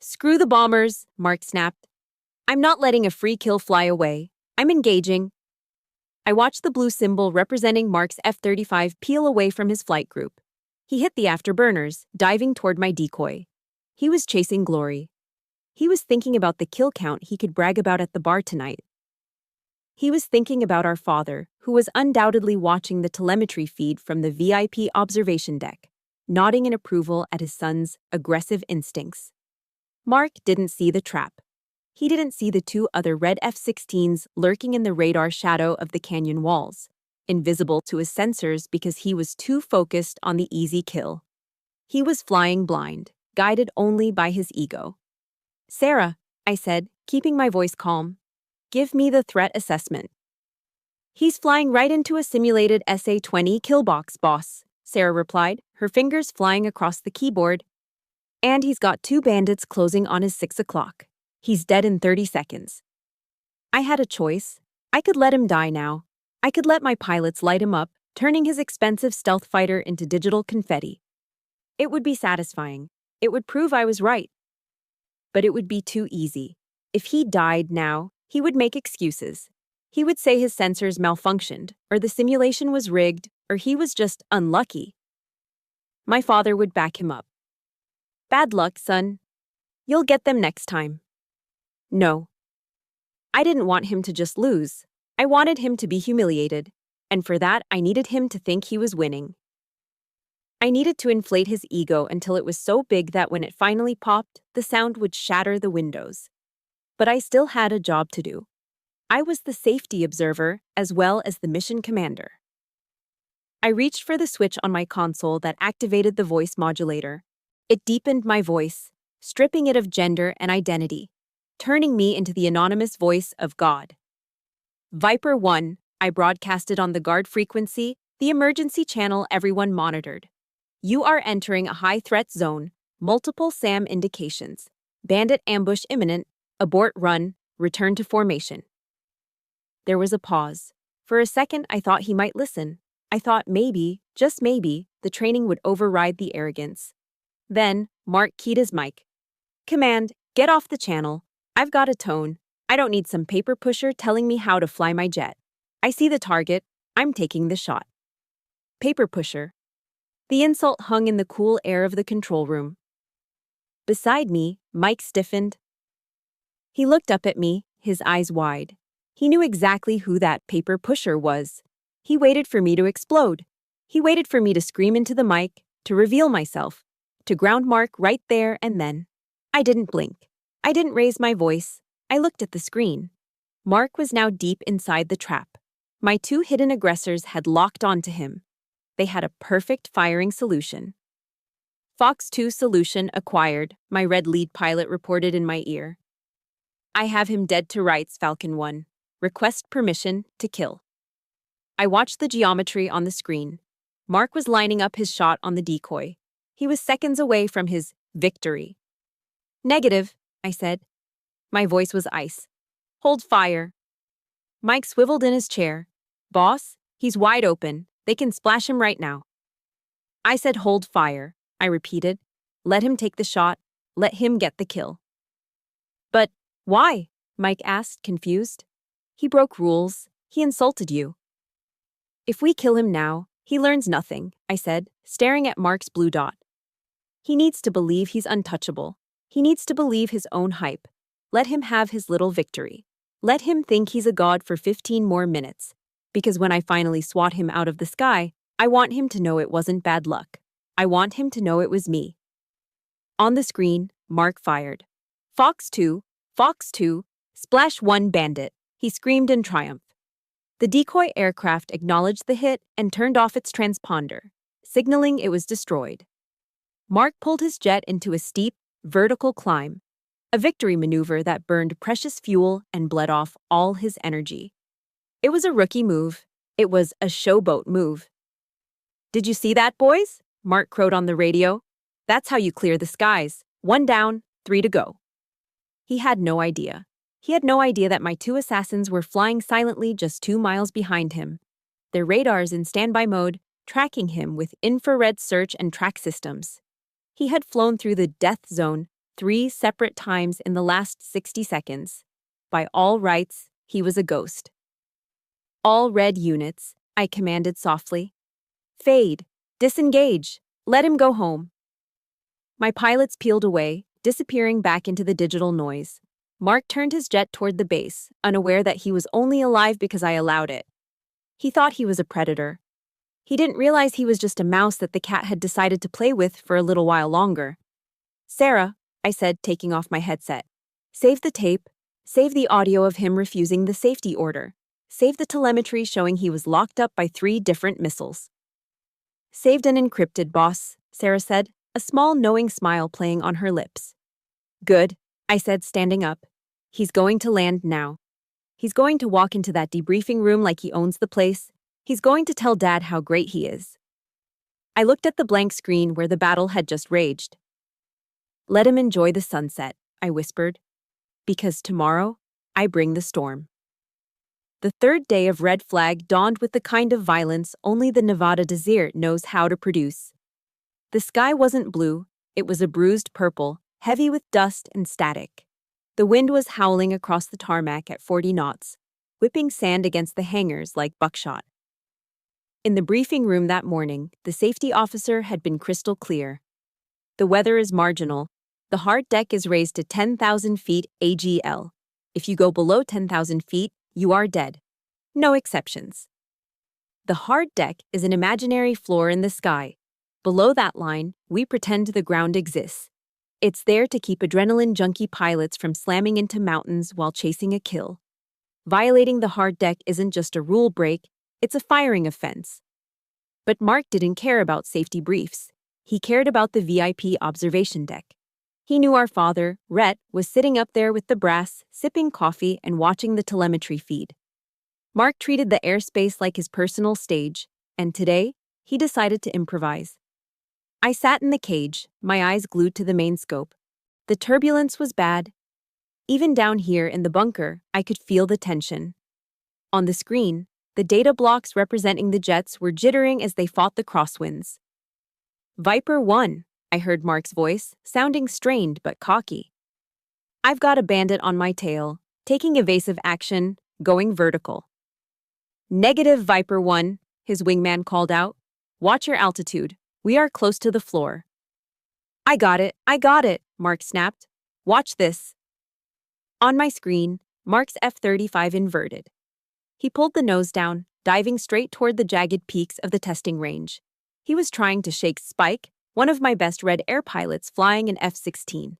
Screw the bombers, Mark snapped. I'm not letting a free kill fly away. I'm engaging. I watched the blue symbol representing Mark's F-35 peel away from his flight group. He hit the afterburners, diving toward my decoy. He was chasing glory. He was thinking about the kill count he could brag about at the bar tonight. He was thinking about our father, who was undoubtedly watching the telemetry feed from the VIP observation deck, nodding in approval at his son's aggressive instincts. Mark didn't see the trap. He didn't see the two other red F-16s lurking in the radar shadow of the canyon walls, invisible to his sensors because he was too focused on the easy kill. He was flying blind, guided only by his ego. "Sarah," I said, keeping my voice calm, "give me the threat assessment." "He's flying right into a simulated SA-20 kill box, boss," Sarah replied, her fingers flying across the keyboard. "And he's got 2 bandits closing on his 6 o'clock. He's dead in 30 seconds. I had a choice. I could let him die now. I could let my pilots light him up, turning his expensive stealth fighter into digital confetti. It would be satisfying. It would prove I was right. But it would be too easy. If he died now, he would make excuses. He would say his sensors malfunctioned, or the simulation was rigged, or he was just unlucky. My father would back him up. "Bad luck, son. You'll get them next time." No. I didn't want him to just lose. I wanted him to be humiliated, and for that I needed him to think he was winning. I needed to inflate his ego until it was so big that when it finally popped, the sound would shatter the windows. But I still had a job to do. I was the safety observer as well as the mission commander. I reached for the switch on my console that activated the voice modulator. It deepened my voice, stripping it of gender and identity, turning me into the anonymous voice of God. "Viper 1, I broadcasted on the guard frequency, the emergency channel everyone monitored. You are entering a high-threat zone, multiple SAM indications. Bandit ambush imminent, abort run, return to formation." There was a pause. For a second, I thought he might listen. I thought maybe, just maybe, the training would override the arrogance. Then, Mark keyed his mic. "Command, get off the channel. I've got a tone. I don't need some paper pusher telling me how to fly my jet. I see the target. I'm taking the shot." Paper pusher. The insult hung in the cool air of the control room. Beside me, Mike stiffened. He looked up at me, his eyes wide. He knew exactly who that paper pusher was. He waited for me to explode. He waited for me to scream into the mic, to reveal myself, to ground Mark right there and then. I didn't blink. I didn't raise my voice. I looked at the screen. Mark was now deep inside the trap. My 2 hidden aggressors had locked onto him. They had a perfect firing solution. "Fox 2 solution acquired," my red lead pilot reported in my ear. "I have him dead to rights, Falcon 1. Request permission to kill." I watched the geometry on the screen. Mark was lining up his shot on the decoy. He was seconds away from his victory. "Negative," I said. My voice was ice. "Hold fire." Mike swiveled in his chair. "Boss, he's wide open. They can splash him right now." I said hold fire, I repeated. "Let him take the shot. Let him get the kill." "But why?" Mike asked, confused. "He broke rules. He insulted you." "If we kill him now, he learns nothing," I said, staring at Mark's blue dot. "He needs to believe he's untouchable. He needs to believe his own hype. Let him have his little victory. Let him think he's a god for 15 more minutes. Because when I finally swat him out of the sky, I want him to know it wasn't bad luck. I want him to know it was me." On the screen, Mark fired. Fox 2, splash 1 bandit," he screamed in triumph. The decoy aircraft acknowledged the hit and turned off its transponder, signaling it was destroyed. Mark pulled his jet into a steep, vertical climb, a victory maneuver that burned precious fuel and bled off all his energy. It was a rookie move. It was a showboat move. "Did you see that, boys?" Mark crowed on the radio. "That's how you clear the skies. 1 down, 3 to go." He had no idea. He had no idea that my 2 assassins were flying silently just 2 miles behind him, their radars in standby mode, tracking him with infrared search and track systems. He had flown through the death zone 3 separate times in the last 60 seconds. By all rights, he was a ghost. "All red units," I commanded softly. "Fade. Disengage. Let him go home." My pilots peeled away, disappearing back into the digital noise. Mark turned his jet toward the base, unaware that he was only alive because I allowed it. He thought he was a predator. He didn't realize he was just a mouse that the cat had decided to play with for a little while longer. "Sarah," I said, taking off my headset. "Save the tape. Save the audio of him refusing the safety order. Save the telemetry showing he was locked up by 3 different missiles." "Saved and encrypted, boss," Sarah said, a small knowing smile playing on her lips. "Good," I said, standing up. "He's going to land now. He's going to walk into that debriefing room like he owns the place. He's going to tell Dad how great he is." I looked at the blank screen where the battle had just raged. "Let him enjoy the sunset," I whispered. "Because tomorrow, I bring the storm." The third day of Red Flag dawned with the kind of violence only the Nevada desert knows how to produce. The sky wasn't blue, it was a bruised purple, heavy with dust and static. The wind was howling across the tarmac at 40 knots, whipping sand against the hangars like buckshot. In the briefing room that morning, the safety officer had been crystal clear. "The weather is marginal. The hard deck is raised to 10,000 feet AGL. If you go below 10,000 feet, you are dead. No exceptions." The hard deck is an imaginary floor in the sky. Below that line, we pretend the ground exists. It's there to keep adrenaline junkie pilots from slamming into mountains while chasing a kill. Violating the hard deck isn't just a rule break, it's a firing offense. But Mark didn't care about safety briefs. He cared about the VIP observation deck. He knew our father, Rhett, was sitting up there with the brass, sipping coffee and watching the telemetry feed. Mark treated the airspace like his personal stage, and today, he decided to improvise. I sat in the cage, my eyes glued to the main scope. The turbulence was bad. Even down here in the bunker, I could feel the tension. On the screen, the data blocks representing the jets were jittering as they fought the crosswinds. "Viper 1, I heard Mark's voice, sounding strained but cocky. "I've got a bandit on my tail, taking evasive action, going vertical." "Negative, Viper 1, his wingman called out. "Watch your altitude. We are close to the floor." I got it, Mark snapped. "Watch this." On my screen, Mark's F-35 inverted. He pulled the nose down, diving straight toward the jagged peaks of the testing range. He was trying to shake Spike, one of my best Red Air pilots flying an F-16.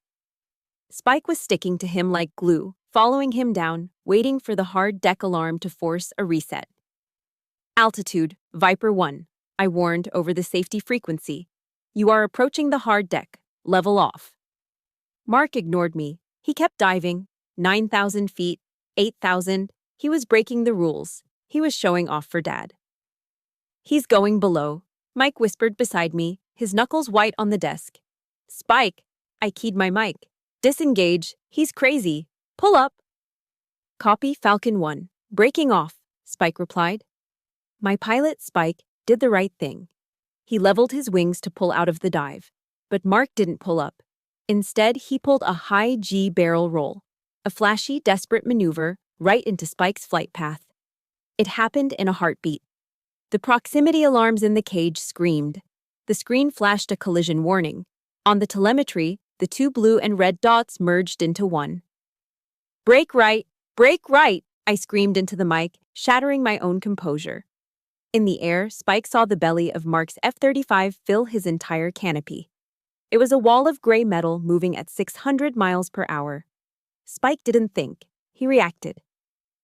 Spike was sticking to him like glue, following him down, waiting for the hard deck alarm to force a reset. "Altitude, Viper 1, I warned over the safety frequency. "You are approaching the hard deck. Level off." Mark ignored me. He kept diving. 9,000 feet, 8,000. He was breaking the rules. He was showing off for Dad. "He's going below," Mike whispered beside me, his knuckles white on the desk. "Spike," I keyed my mic. "Disengage. He's crazy. Pull up." "Copy, Falcon 1. Breaking off," Spike replied. My pilot, Spike, did the right thing. He leveled his wings to pull out of the dive. But Mark didn't pull up. Instead, he pulled a high G barrel roll, a flashy, desperate maneuver right into Spike's flight path. It happened in a heartbeat. The proximity alarms in the cage screamed. The screen flashed a collision warning. On the telemetry, the 2 blue and red dots merged into one. Break right, I screamed into the mic, shattering my own composure. In the air, Spike saw the belly of Mark's F-35 fill his entire canopy. It was a wall of gray metal moving at 600 miles per hour. Spike didn't think. He reacted.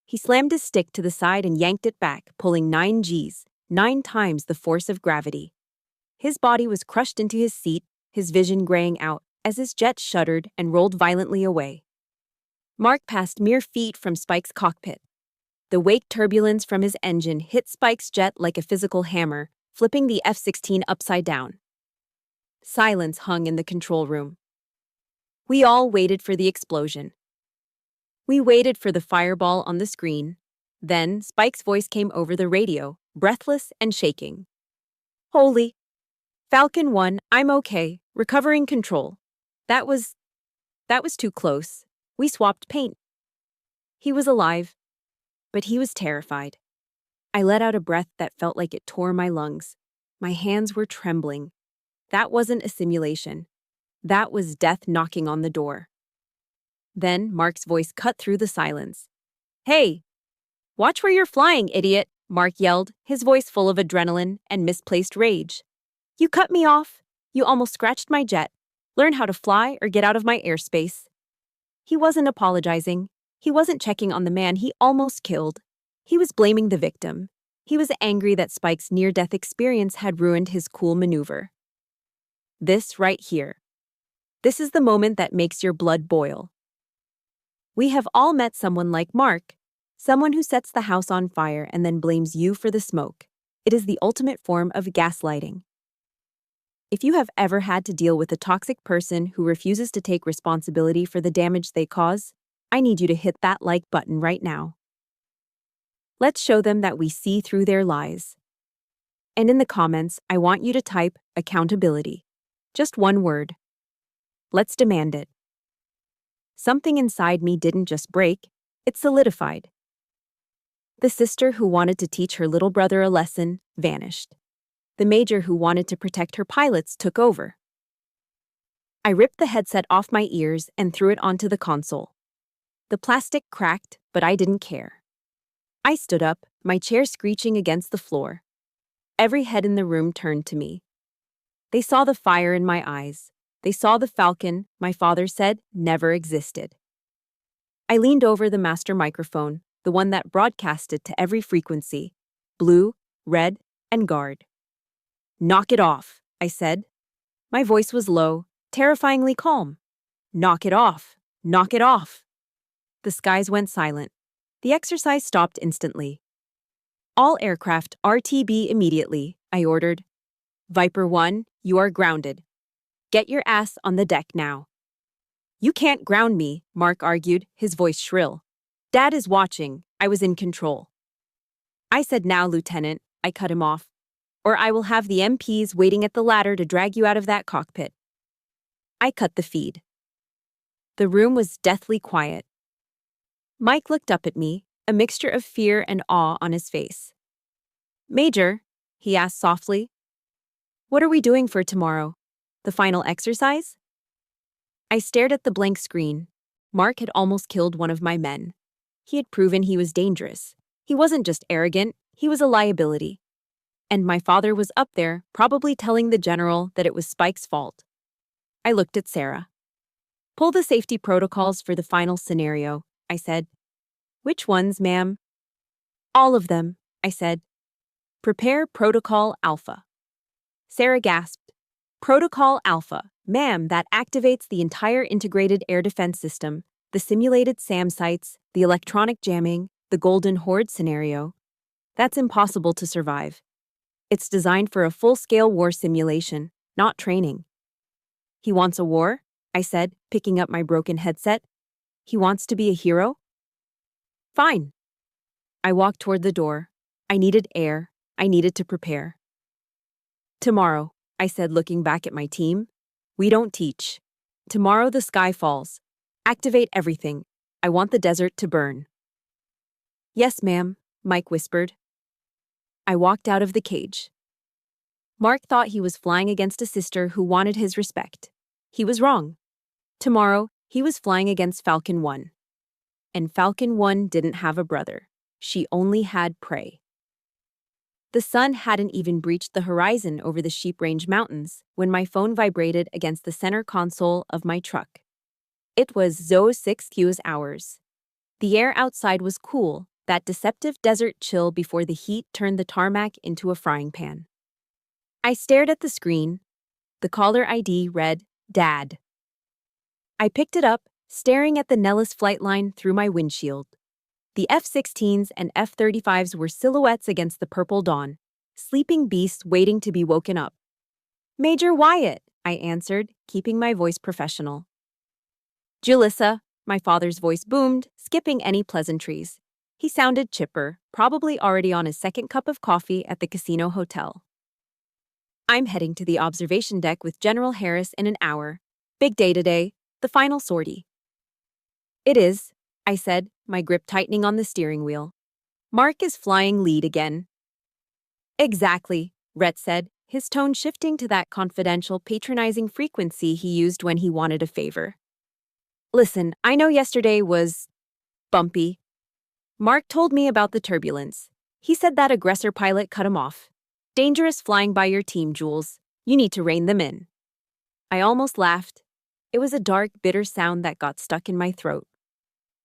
He slammed his stick to the side and yanked it back, pulling 9 Gs, 9 times the force of gravity. His body was crushed into his seat, his vision graying out, as his jet shuddered and rolled violently away. Mark passed mere feet from Spike's cockpit. The wake turbulence from his engine hit Spike's jet like a physical hammer, flipping the F-16 upside down. Silence hung in the control room. We all waited for the explosion. We waited for the fireball on the screen. Then Spike's voice came over the radio, breathless and shaking. "Holy. Falcon 1, I'm okay, recovering control. That was too close. We swapped paint." He was alive, but he was terrified. I let out a breath that felt like it tore my lungs. My hands were trembling. That wasn't a simulation. That was death knocking on the door. Then Mark's voice cut through the silence. "Hey! Watch where you're flying, idiot!" Mark yelled, his voice full of adrenaline and misplaced rage. "You cut me off. You almost scratched my jet. Learn how to fly or get out of my airspace." He wasn't apologizing. He wasn't checking on the man he almost killed. He was blaming the victim. He was angry that Spike's near-death experience had ruined his cool maneuver. This right here. This is the moment that makes your blood boil. We have all met someone like Mark, someone who sets the house on fire and then blames you for the smoke. It is the ultimate form of gaslighting. If you have ever had to deal with a toxic person who refuses to take responsibility for the damage they cause, I need you to hit that like button right now. Let's show them that we see through their lies. And in the comments, I want you to type accountability. Just one word. Let's demand it. Something inside me didn't just break, it solidified. The sister who wanted to teach her little brother a lesson vanished. The major who wanted to protect her pilots took over. I ripped the headset off my ears and threw it onto the console. The plastic cracked, but I didn't care. I stood up, my chair screeching against the floor. Every head in the room turned to me. They saw the fire in my eyes. They saw the Falcon my father said never existed. I leaned over the master microphone, the one that broadcasted to every frequency, blue, red, and guard. "Knock it off," I said. My voice was low, terrifyingly calm. "Knock it off! Knock it off!" The skies went silent. The exercise stopped instantly. "All aircraft RTB immediately," I ordered. "Viper 1, you are grounded. Get your ass on the deck now." "You can't ground me," Mark argued, his voice shrill. "Dad is watching. I was in control." I said, "Now, Lieutenant," I cut him off, "or I will have the MPs waiting at the ladder to drag you out of that cockpit." I cut the feed. The room was deathly quiet. Mike looked up at me, a mixture of fear and awe on his face. "Major," he asked softly, "what are we doing for tomorrow? The final exercise?" I stared at the blank screen. Mark had almost killed one of my men. He had proven he was dangerous. He wasn't just arrogant, he was a liability. And my father was up there, probably telling the general that it was Spike's fault. I looked at Sarah. "Pull the safety protocols for the final scenario," I said. "Which ones, ma'am?" "All of them," I said. "Prepare Protocol Alpha." Sarah gasped. "Protocol Alpha, ma'am, that activates the entire integrated air defense system, the simulated SAM sites, the electronic jamming, the Golden Horde scenario. That's impossible to survive. It's designed for a full-scale war simulation, not training." "He wants a war?" I said, picking up my broken headset. "He wants to be a hero?" "Fine." I walked toward the door. I needed air. I needed to prepare. "Tomorrow," I said, looking back at my team, "we don't teach. Tomorrow the sky falls. Activate everything. I want the desert to burn." "Yes, ma'am," Mike whispered. I walked out of the cage. Mark thought he was flying against a sister who wanted his respect. He was wrong. Tomorrow, he was flying against Falcon 1. And Falcon 1 didn't have a brother. She only had prey. The sun hadn't even breached the horizon over the Sheep Range Mountains when my phone vibrated against the center console of my truck. It was 06 hours. The air outside was cool, that deceptive desert chill before the heat turned the tarmac into a frying pan. I stared at the screen. The caller ID read, "Dad." I picked it up, staring at the Nellis flight line through my windshield. The F-16s and F-35s were silhouettes against the purple dawn, sleeping beasts waiting to be woken up. "Major Wyatt," I answered, keeping my voice professional. "Julissa," my father's voice boomed, skipping any pleasantries. He sounded chipper, probably already on his second cup of coffee at the casino hotel. "I'm heading to the observation deck with General Harris in an hour. Big day today, the final sortie." "It is," I said, my grip tightening on the steering wheel. "Mark is flying lead again." "Exactly," Rhett said, his tone shifting to that confidential, patronizing frequency he used when he wanted a favor. Listen, I know yesterday was bumpy. Mark told me about the turbulence. He said that aggressor pilot cut him off. Dangerous flying by your team, Jules. You need to rein them in. I almost laughed. It was a dark, bitter sound that got stuck in my throat.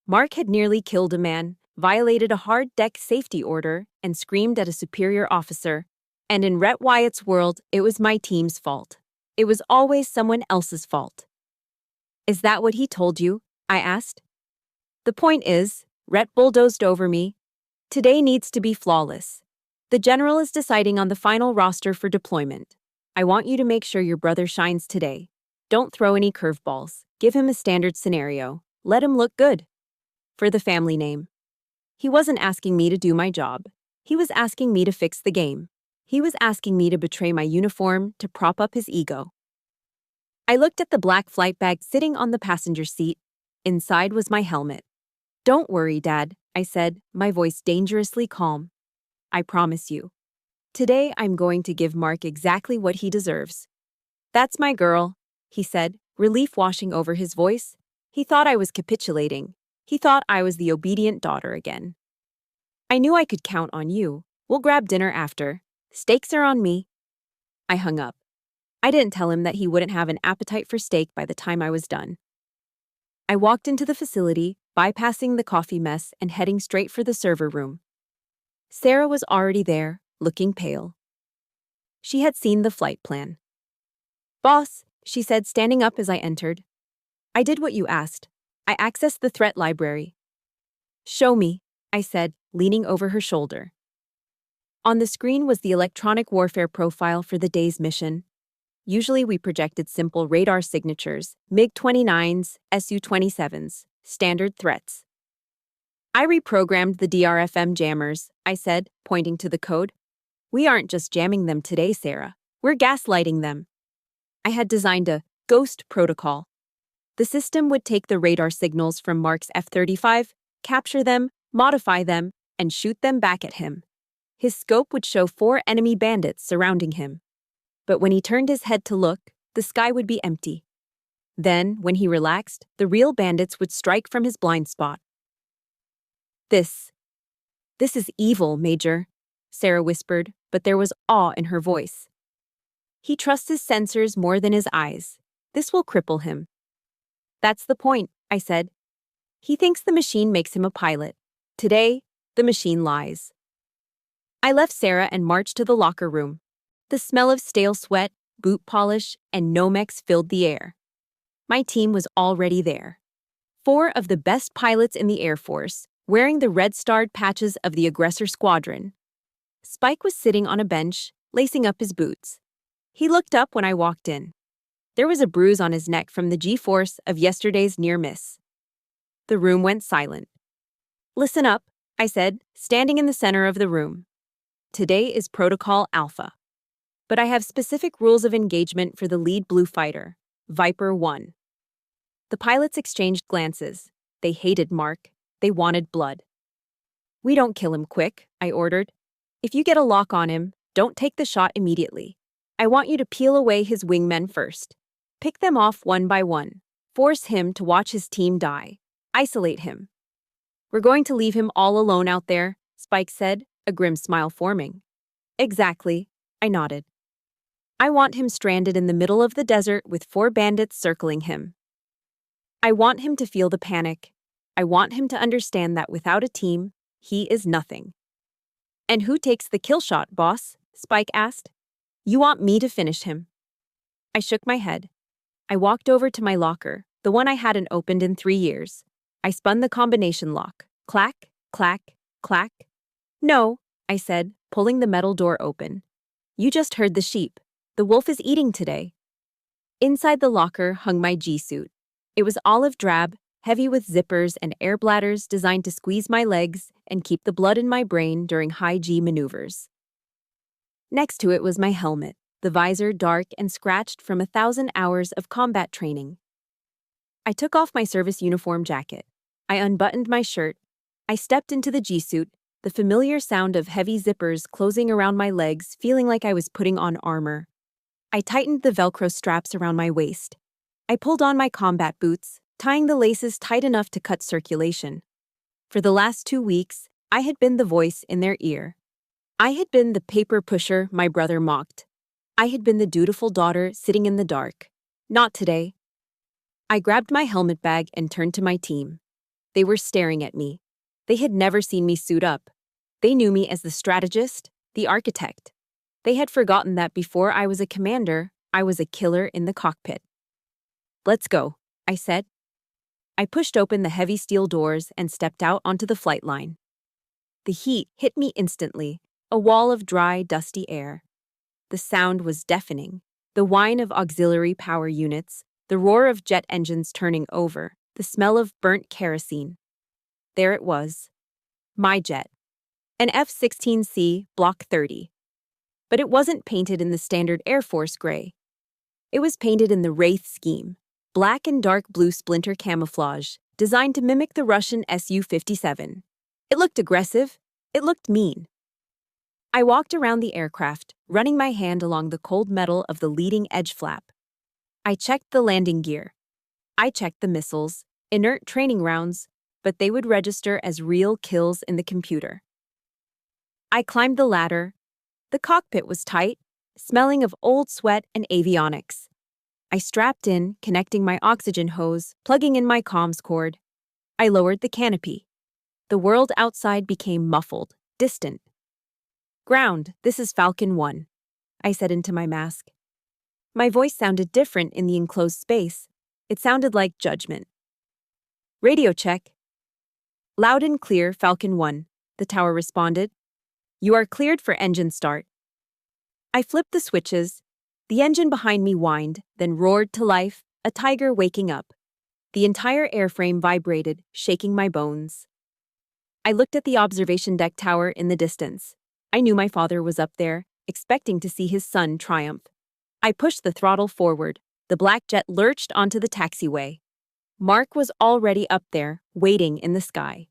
Mark had nearly killed a man, violated a hard deck safety order, and screamed at a superior officer. And in Rhett Wyatt's world, it was my team's fault. It was always someone else's fault. Is that what he told you? I asked. The point is, Rhett bulldozed over me. Today needs to be flawless. The general is deciding on the final roster for deployment. I want you to make sure your brother shines today. Don't throw any curveballs. Give him a standard scenario. Let him look good. For the family name. He wasn't asking me to do my job. He was asking me to fix the game. He was asking me to betray my uniform to prop up his ego. I looked at the black flight bag sitting on the passenger seat. Inside was my helmet. Don't worry, Dad, I said, my voice dangerously calm. I promise you. Today I'm going to give Mark exactly what he deserves. That's my girl, he said, relief washing over his voice. He thought I was capitulating. He thought I was the obedient daughter again. I knew I could count on you. We'll grab dinner after. Steaks are on me. I hung up. I didn't tell him that he wouldn't have an appetite for steak by the time I was done. I walked into the facility, bypassing the coffee mess and heading straight for the server room. Sarah was already there, looking pale. She had seen the flight plan. Boss, she said, standing up as I entered. I did what you asked. I accessed the threat library. Show me, I said, leaning over her shoulder. On the screen was the electronic warfare profile for the day's mission. Usually we projected simple radar signatures, MiG-29s, Su-27s, standard threats. I reprogrammed the DRFM jammers, I said, pointing to the code. We aren't just jamming them today, Sarah. We're gaslighting them. I had designed a ghost protocol. The system would take the radar signals from Mark's F-35, capture them, modify them, and shoot them back at him. His scope would show 4 enemy bandits surrounding him. But when he turned his head to look, the sky would be empty. Then, when he relaxed, the real bandits would strike from his blind spot. This is evil, Major, Sarah whispered, but there was awe in her voice. He trusts his sensors more than his eyes. This will cripple him. That's the point, I said. He thinks the machine makes him a pilot. Today, the machine lies. I left Sarah and marched to the locker room. The smell of stale sweat, boot polish, and Nomex filled the air. My team was already there. 4 of the best pilots in the Air Force, wearing the red-starred patches of the aggressor squadron. Spike was sitting on a bench, lacing up his boots. He looked up when I walked in. There was a bruise on his neck from the G-force of yesterday's near miss. The room went silent. Listen up, I said, standing in the center of the room. Today is Protocol Alpha. But I have specific rules of engagement for the lead blue fighter, Viper 1. The pilots exchanged glances. They hated Mark. They wanted blood. We don't kill him quick, I ordered. If you get a lock on him, don't take the shot immediately. I want you to peel away his wingmen first. Pick them off one by one. Force him to watch his team die. Isolate him. We're going to leave him all alone out there, Spike said, a grim smile forming. Exactly, I nodded. I want him stranded in the middle of the desert with 4 bandits circling him. I want him to feel the panic. I want him to understand that without a team, he is nothing. And who takes the kill shot, boss? Spike asked. You want me to finish him. I shook my head. I walked over to my locker, the one I hadn't opened in 3 years. I spun the combination lock. Clack, clack, clack. No, I said, pulling the metal door open. You just heard the sheep. The wolf is eating today. Inside the locker hung my G-suit. It was olive drab, heavy with zippers and air bladders designed to squeeze my legs and keep the blood in my brain during high G maneuvers. Next to it was my helmet, the visor dark and scratched from 1,000 hours of combat training. I took off my service uniform jacket. I unbuttoned my shirt. I stepped into the G-suit, the familiar sound of heavy zippers closing around my legs, feeling like I was putting on armor. I tightened the Velcro straps around my waist. I pulled on my combat boots, tying the laces tight enough to cut circulation. For the last 2 weeks, I had been the voice in their ear. I had been the paper pusher my brother mocked. I had been the dutiful daughter sitting in the dark. Not today. I grabbed my helmet bag and turned to my team. They were staring at me. They had never seen me suit up. They knew me as the strategist, the architect. They had forgotten that before I was a commander, I was a killer in the cockpit. "Let's go," I said. I pushed open the heavy steel doors and stepped out onto the flight line. The heat hit me instantly, a wall of dry, dusty air. The sound was deafening. The whine of auxiliary power units, the roar of jet engines turning over, the smell of burnt kerosene. There it was. My jet. An F-16C Block 30. But it wasn't painted in the standard Air Force gray. It was painted in the Wraith scheme, black and dark blue splinter camouflage, designed to mimic the Russian Su-57. It looked aggressive. It looked mean. I walked around the aircraft, running my hand along the cold metal of the leading edge flap. I checked the landing gear. I checked the missiles, inert training rounds, but they would register as real kills in the computer. I climbed the ladder. The cockpit was tight, smelling of old sweat and avionics. I strapped in, connecting my oxygen hose, plugging in my comms cord. I lowered the canopy. The world outside became muffled, distant. "Ground, this is Falcon 1, I said into my mask. My voice sounded different in the enclosed space. It sounded like judgment. "Radio check." "Loud and clear, Falcon 1, the tower responded. "You are cleared for engine start." I flipped the switches. The engine behind me whined, then roared to life, a tiger waking up. The entire airframe vibrated, shaking my bones. I looked at the observation deck tower in the distance. I knew my father was up there, expecting to see his son triumph. I pushed the throttle forward. The black jet lurched onto the taxiway. Mark was already up there, waiting in the sky.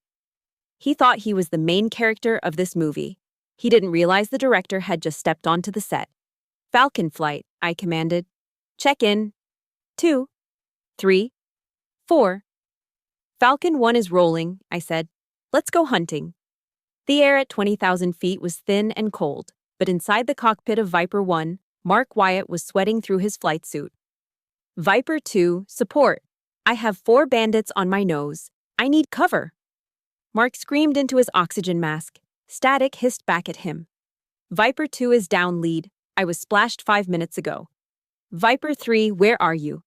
He thought he was the main character of this movie. He didn't realize the director had just stepped onto the set. "Falcon flight," I commanded. "Check in. 2, 3, 4. "Falcon 1 is rolling," I said. "Let's go hunting." The air at 20,000 feet was thin and cold, but inside the cockpit of Viper 1, Mark Wyatt was sweating through his flight suit. "Viper 2, support. I have 4 bandits on my nose. I need cover." Mark screamed into his oxygen mask. Static hissed back at him. "Viper 2 is down, lead. I was splashed 5 minutes ago." "Viper 3, where are you?"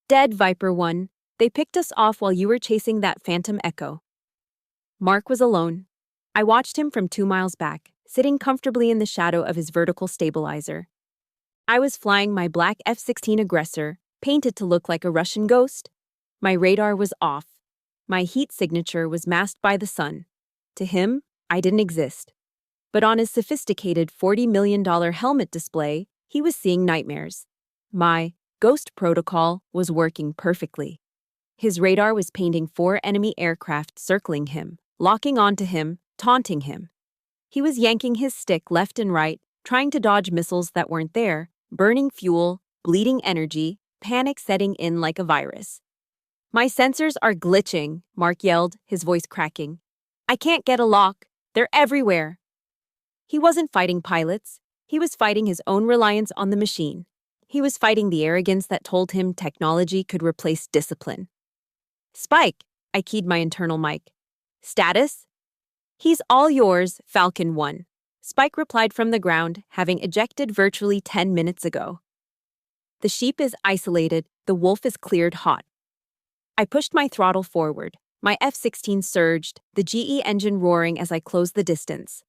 "Dead, Viper 1. They picked us off while you were chasing that Phantom Echo." Mark was alone. I watched him from 2 miles back, sitting comfortably in the shadow of his vertical stabilizer. I was flying my black F-16 Aggressor, painted to look like a Russian ghost. My radar was off. My heat signature was masked by the sun. To him, I didn't exist. But on his sophisticated $40 million helmet display, he was seeing nightmares. My ghost protocol was working perfectly. His radar was painting 4 enemy aircraft circling him, locking onto him, taunting him. He was yanking his stick left and right, trying to dodge missiles that weren't there, burning fuel, bleeding energy, panic setting in like a virus. "My sensors are glitching," Mark yelled, his voice cracking. "I can't get a lock. They're everywhere." He wasn't fighting pilots. He was fighting his own reliance on the machine. He was fighting the arrogance that told him technology could replace discipline. "Spike," I keyed my internal mic. "Status?" "He's all yours, Falcon 1. Spike replied from the ground, having ejected virtually 10 minutes ago. "The sheep is isolated, the wolf is cleared hot." I pushed my throttle forward. My F-16 surged, the GE engine roaring as I closed the distance.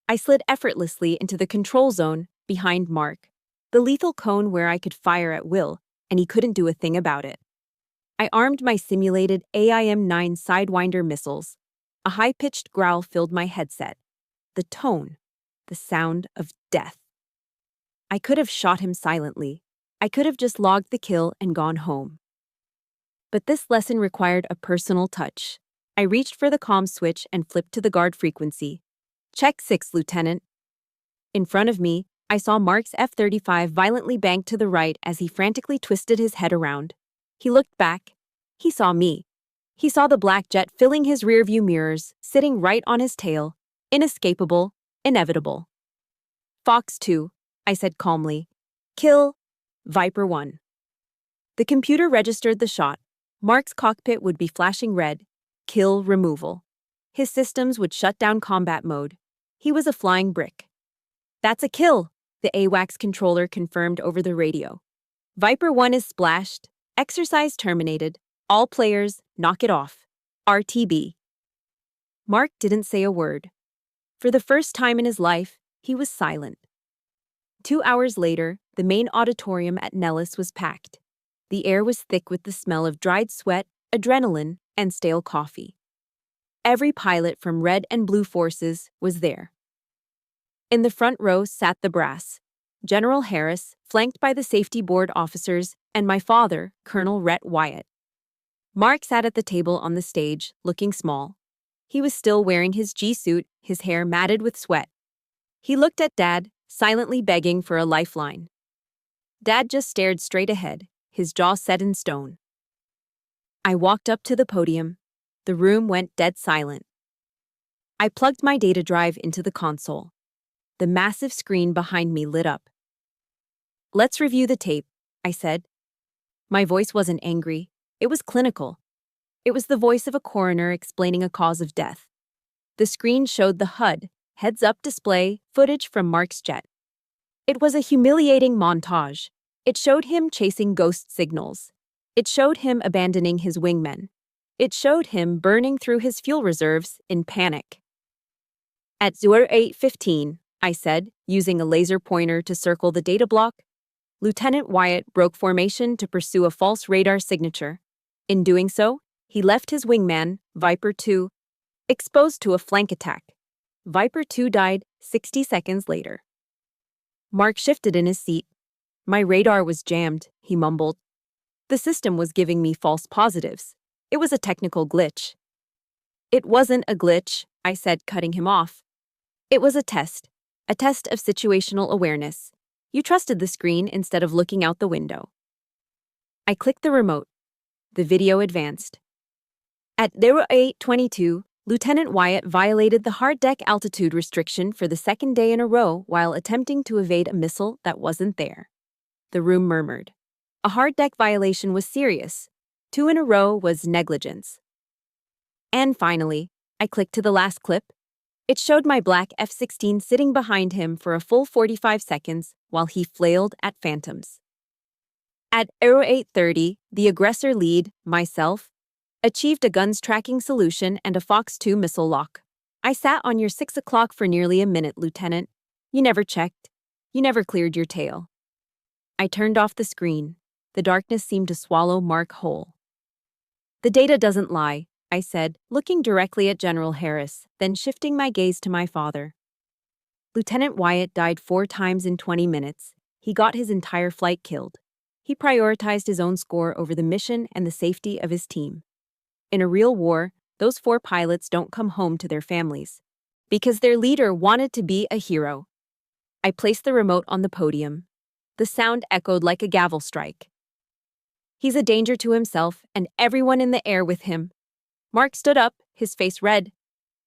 I slid effortlessly into the control zone, behind Mark, the lethal cone where I could fire at will, and he couldn't do a thing about it. I armed my simulated AIM-9 Sidewinder missiles. A high-pitched growl filled my headset. The tone, the sound of death. I could have shot him silently. I could have just logged the kill and gone home. But this lesson required a personal touch. I reached for the comm switch and flipped to the guard frequency. Check 6, Lieutenant. In front of me, I saw Mark's F-35 violently bank to the right as he frantically twisted his head around. He looked back. He saw me. He saw the black jet filling his rearview mirrors, sitting right on his tail. Inescapable, inevitable. Fox 2, I said calmly. Kill Viper 1. The computer registered the shot. Mark's cockpit would be flashing red. Kill removal. His systems would shut down combat mode. He was a flying brick. That's a kill, the AWACS controller confirmed over the radio. Viper 1 is splashed. Exercise terminated. All players, knock it off. RTB. Mark didn't say a word. For the first time in his life, he was silent. 2 hours later, the main auditorium at Nellis was packed. The air was thick with the smell of dried sweat, adrenaline, and stale coffee. Every pilot from Red and Blue Forces was there. In the front row sat the brass, General Harris, flanked by the safety board officers, and my father, Colonel Rhett Wyatt. Mark sat at the table on the stage, looking small. He was still wearing his G-suit, his hair matted with sweat. He looked at Dad, silently begging for a lifeline. Dad just stared straight ahead, his jaw set in stone. I walked up to the podium. The room went dead silent. I plugged my data drive into the console. The massive screen behind me lit up. Let's review the tape, I said. My voice wasn't angry. It was clinical. It was the voice of a coroner explaining a cause of death. The screen showed the HUD, heads-up display, footage from Mark's jet. It was a humiliating montage. It showed him chasing ghost signals. It showed him abandoning his wingmen. It showed him burning through his fuel reserves in panic. At 08:15, I said, using a laser pointer to circle the data block, Lieutenant Wyatt broke formation to pursue a false radar signature. In doing so, he left his wingman, Viper 2, exposed to a flank attack. Viper 2 died 60 seconds later. Mark shifted in his seat. My radar was jammed, he mumbled. The system was giving me false positives. It was a technical glitch. It wasn't a glitch, I said, cutting him off. It was a test of situational awareness. You trusted the screen instead of looking out the window. I clicked the remote. The video advanced. At 08:22, Lieutenant Wyatt violated the hard deck altitude restriction for the second day in a row while attempting to evade a missile that wasn't there. The room murmured. A hard deck violation was serious. 2 in a row was negligence. And finally, I clicked to the last clip. It showed my black F-16 sitting behind him for a full 45 seconds while he flailed at phantoms. At 08:30, the aggressor lead, myself, achieved a guns tracking solution and a Fox 2 missile lock. I sat on your 6 o'clock for nearly a minute, Lieutenant. You never checked. You never cleared your tail. I turned off the screen. The darkness seemed to swallow Mark whole. The data doesn't lie, I said, looking directly at General Harris, then shifting my gaze to my father. Lieutenant Wyatt died 4 times in 20 minutes. He got his entire flight killed. He prioritized his own score over the mission and the safety of his team. In a real war, those 4 pilots don't come home to their families. Because their leader wanted to be a hero. I placed the remote on the podium. The sound echoed like a gavel strike. He's a danger to himself and everyone in the air with him. Mark stood up, his face red.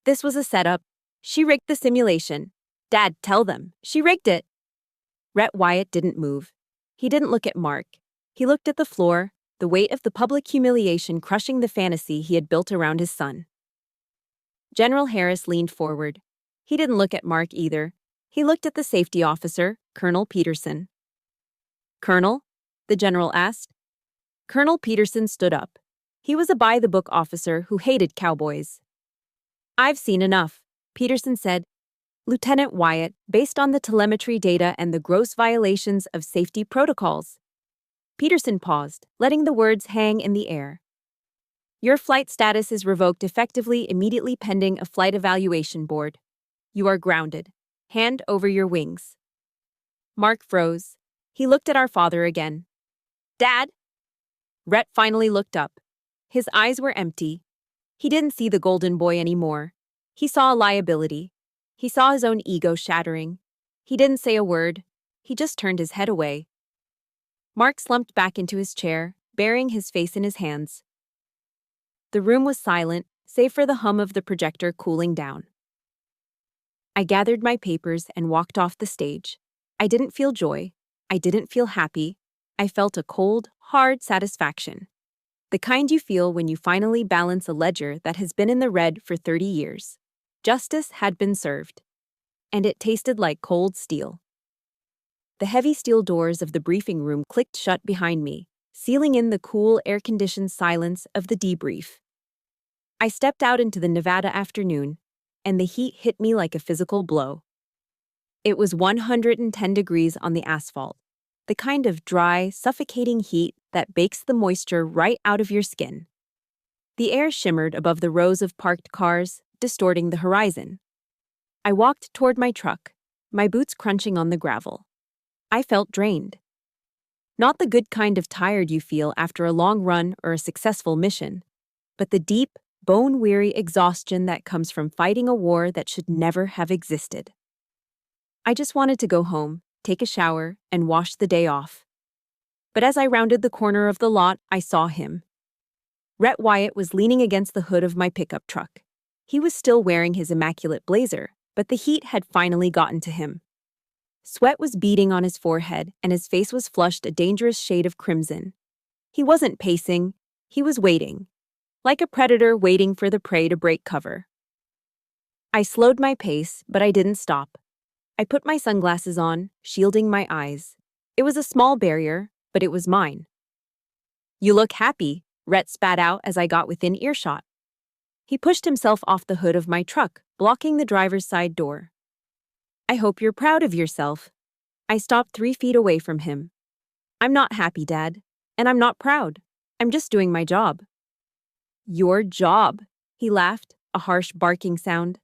This was a setup. She rigged the simulation. Dad, tell them. She rigged it. Rhett Wyatt didn't move. He didn't look at Mark. He looked at the floor, the weight of the public humiliation crushing the fantasy he had built around his son. General Harris leaned forward. He didn't look at Mark either. He looked at the safety officer, Colonel Peterson. Colonel? The general asked. Colonel Peterson stood up. He was a by-the-book officer who hated cowboys. I've seen enough, Peterson said. Lieutenant Wyatt, based on the telemetry data and the gross violations of safety protocols. Peterson paused, letting the words hang in the air. Your flight status is revoked effectively immediately pending a flight evaluation board. You are grounded. Hand over your wings. Mark froze. He looked at our father again. Dad? Rhett finally looked up. His eyes were empty. He didn't see the golden boy anymore. He saw a liability. He saw his own ego shattering. He didn't say a word. He just turned his head away. Mark slumped back into his chair, burying his face in his hands. The room was silent, save for the hum of the projector cooling down. I gathered my papers and walked off the stage. I didn't feel joy. I didn't feel happy. I felt a cold, hard satisfaction. The kind you feel when you finally balance a ledger that has been in the red for 30 years. Justice had been served. And it tasted like cold steel. The heavy steel doors of the briefing room clicked shut behind me, sealing in the cool, air-conditioned silence of the debrief. I stepped out into the Nevada afternoon, and the heat hit me like a physical blow. It was 110 degrees on the asphalt, the kind of dry, suffocating heat that bakes the moisture right out of your skin. The air shimmered above the rows of parked cars, distorting the horizon. I walked toward my truck, my boots crunching on the gravel. I felt drained. Not the good kind of tired you feel after a long run or a successful mission, but the deep, bone-weary exhaustion that comes from fighting a war that should never have existed. I just wanted to go home, take a shower, and wash the day off. But as I rounded the corner of the lot, I saw him. Rhett Wyatt was leaning against the hood of my pickup truck. He was still wearing his immaculate blazer, but the heat had finally gotten to him. Sweat was beading on his forehead, and his face was flushed a dangerous shade of crimson. He wasn't pacing, he was waiting, like a predator waiting for the prey to break cover. I slowed my pace, but I didn't stop. I put my sunglasses on, shielding my eyes. It was a small barrier, but it was mine. "You look happy," Rhett spat out as I got within earshot. He pushed himself off the hood of my truck, blocking the driver's side door. "I hope you're proud of yourself." I stopped 3 feet away from him. "I'm not happy, Dad. And I'm not proud. I'm just doing my job." "Your job," he laughed, a harsh barking sound.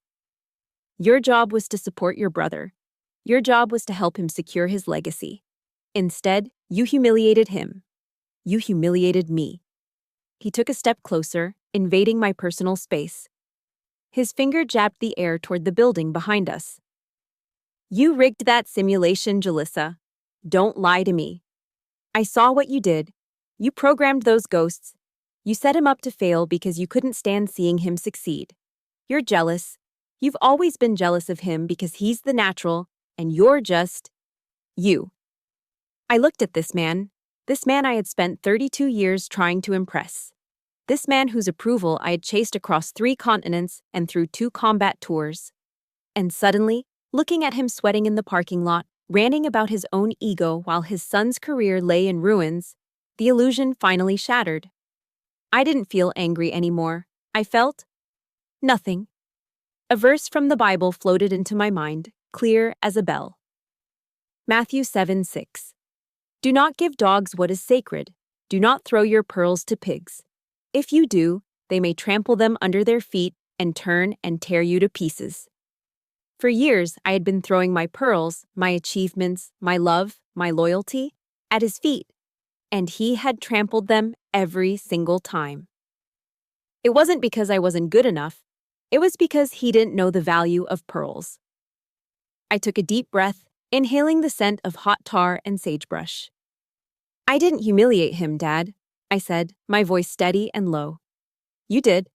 "Your job was to support your brother. Your job was to help him secure his legacy. Instead, you humiliated him. You humiliated me." He took a step closer, invading my personal space. His finger jabbed the air toward the building behind us. "You rigged that simulation, Jalissa. Don't lie to me. I saw what you did. You programmed those ghosts. You set him up to fail because you couldn't stand seeing him succeed. You're jealous. You've always been jealous of him because he's the natural, and you're just you." I looked at this man I had spent 32 years trying to impress. This man whose approval I had chased across 3 continents and through 2 combat tours. And suddenly, looking at him sweating in the parking lot, ranting about his own ego while his son's career lay in ruins, the illusion finally shattered. I didn't feel angry anymore. I felt nothing. A verse from the Bible floated into my mind, clear as a bell. Matthew 7:6. "Do not give dogs what is sacred. Do not throw your pearls to pigs. If you do, they may trample them under their feet and turn and tear you to pieces." For years, I had been throwing my pearls, my achievements, my love, my loyalty, at his feet, and he had trampled them every single time. It wasn't because I wasn't good enough. It was because he didn't know the value of pearls. I took a deep breath, inhaling the scent of hot tar and sagebrush. "I didn't humiliate him, Dad," I said, my voice steady and low. "You did."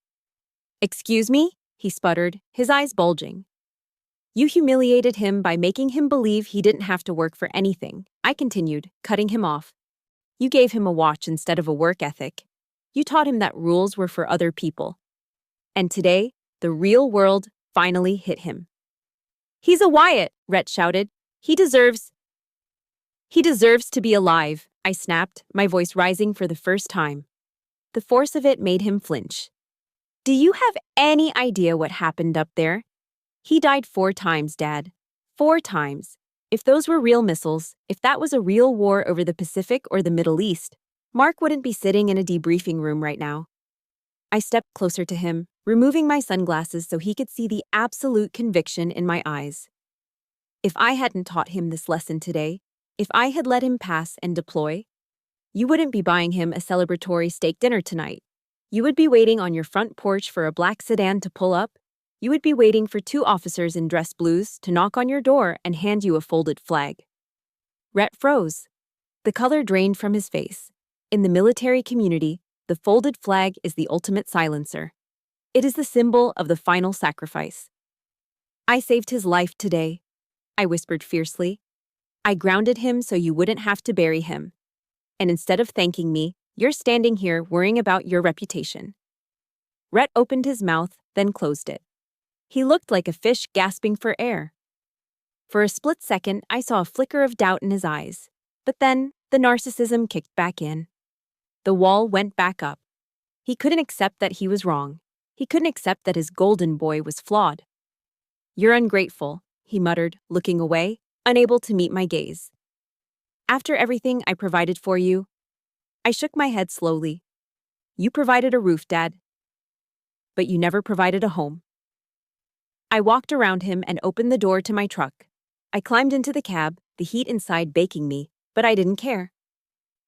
"Excuse me?" he sputtered, his eyes bulging. "You humiliated him by making him believe he didn't have to work for anything," I continued, cutting him off. "You gave him a watch instead of a work ethic. You taught him that rules were for other people. And today, the real world finally hit him." "He's a Wyatt," Rhett shouted. He deserves to be alive," I snapped, my voice rising for the first time. The force of it made him flinch. "Do you have any idea what happened up there? He died 4 times, Dad. 4 times. If those were real missiles, if that was a real war over the Pacific or the Middle East, Mark wouldn't be sitting in a debriefing room right now." I stepped closer to him, removing my sunglasses so he could see the absolute conviction in my eyes. If I hadn't taught him this lesson today, if I had let him pass and deploy, you wouldn't be buying him a celebratory steak dinner tonight. You would be waiting on your front porch for a black sedan to pull up. You would be waiting for two officers in dress blues to knock on your door and hand you a folded flag. Rhett froze. The color drained from his face. In the military community, the folded flag is the ultimate silencer. It is the symbol of the final sacrifice. I saved his life today, I whispered fiercely. I grounded him so you wouldn't have to bury him. And instead of thanking me, you're standing here worrying about your reputation. Rhett opened his mouth, then closed it. He looked like a fish gasping for air. For a split second, I saw a flicker of doubt in his eyes. But then, the narcissism kicked back in. The wall went back up. He couldn't accept that he was wrong. He couldn't accept that his golden boy was flawed. You're ungrateful, he muttered, looking away, unable to meet my gaze. After everything I provided for you, I shook my head slowly. You provided a roof, Dad. But you never provided a home. I walked around him and opened the door to my truck. I climbed into the cab, the heat inside baking me, but I didn't care.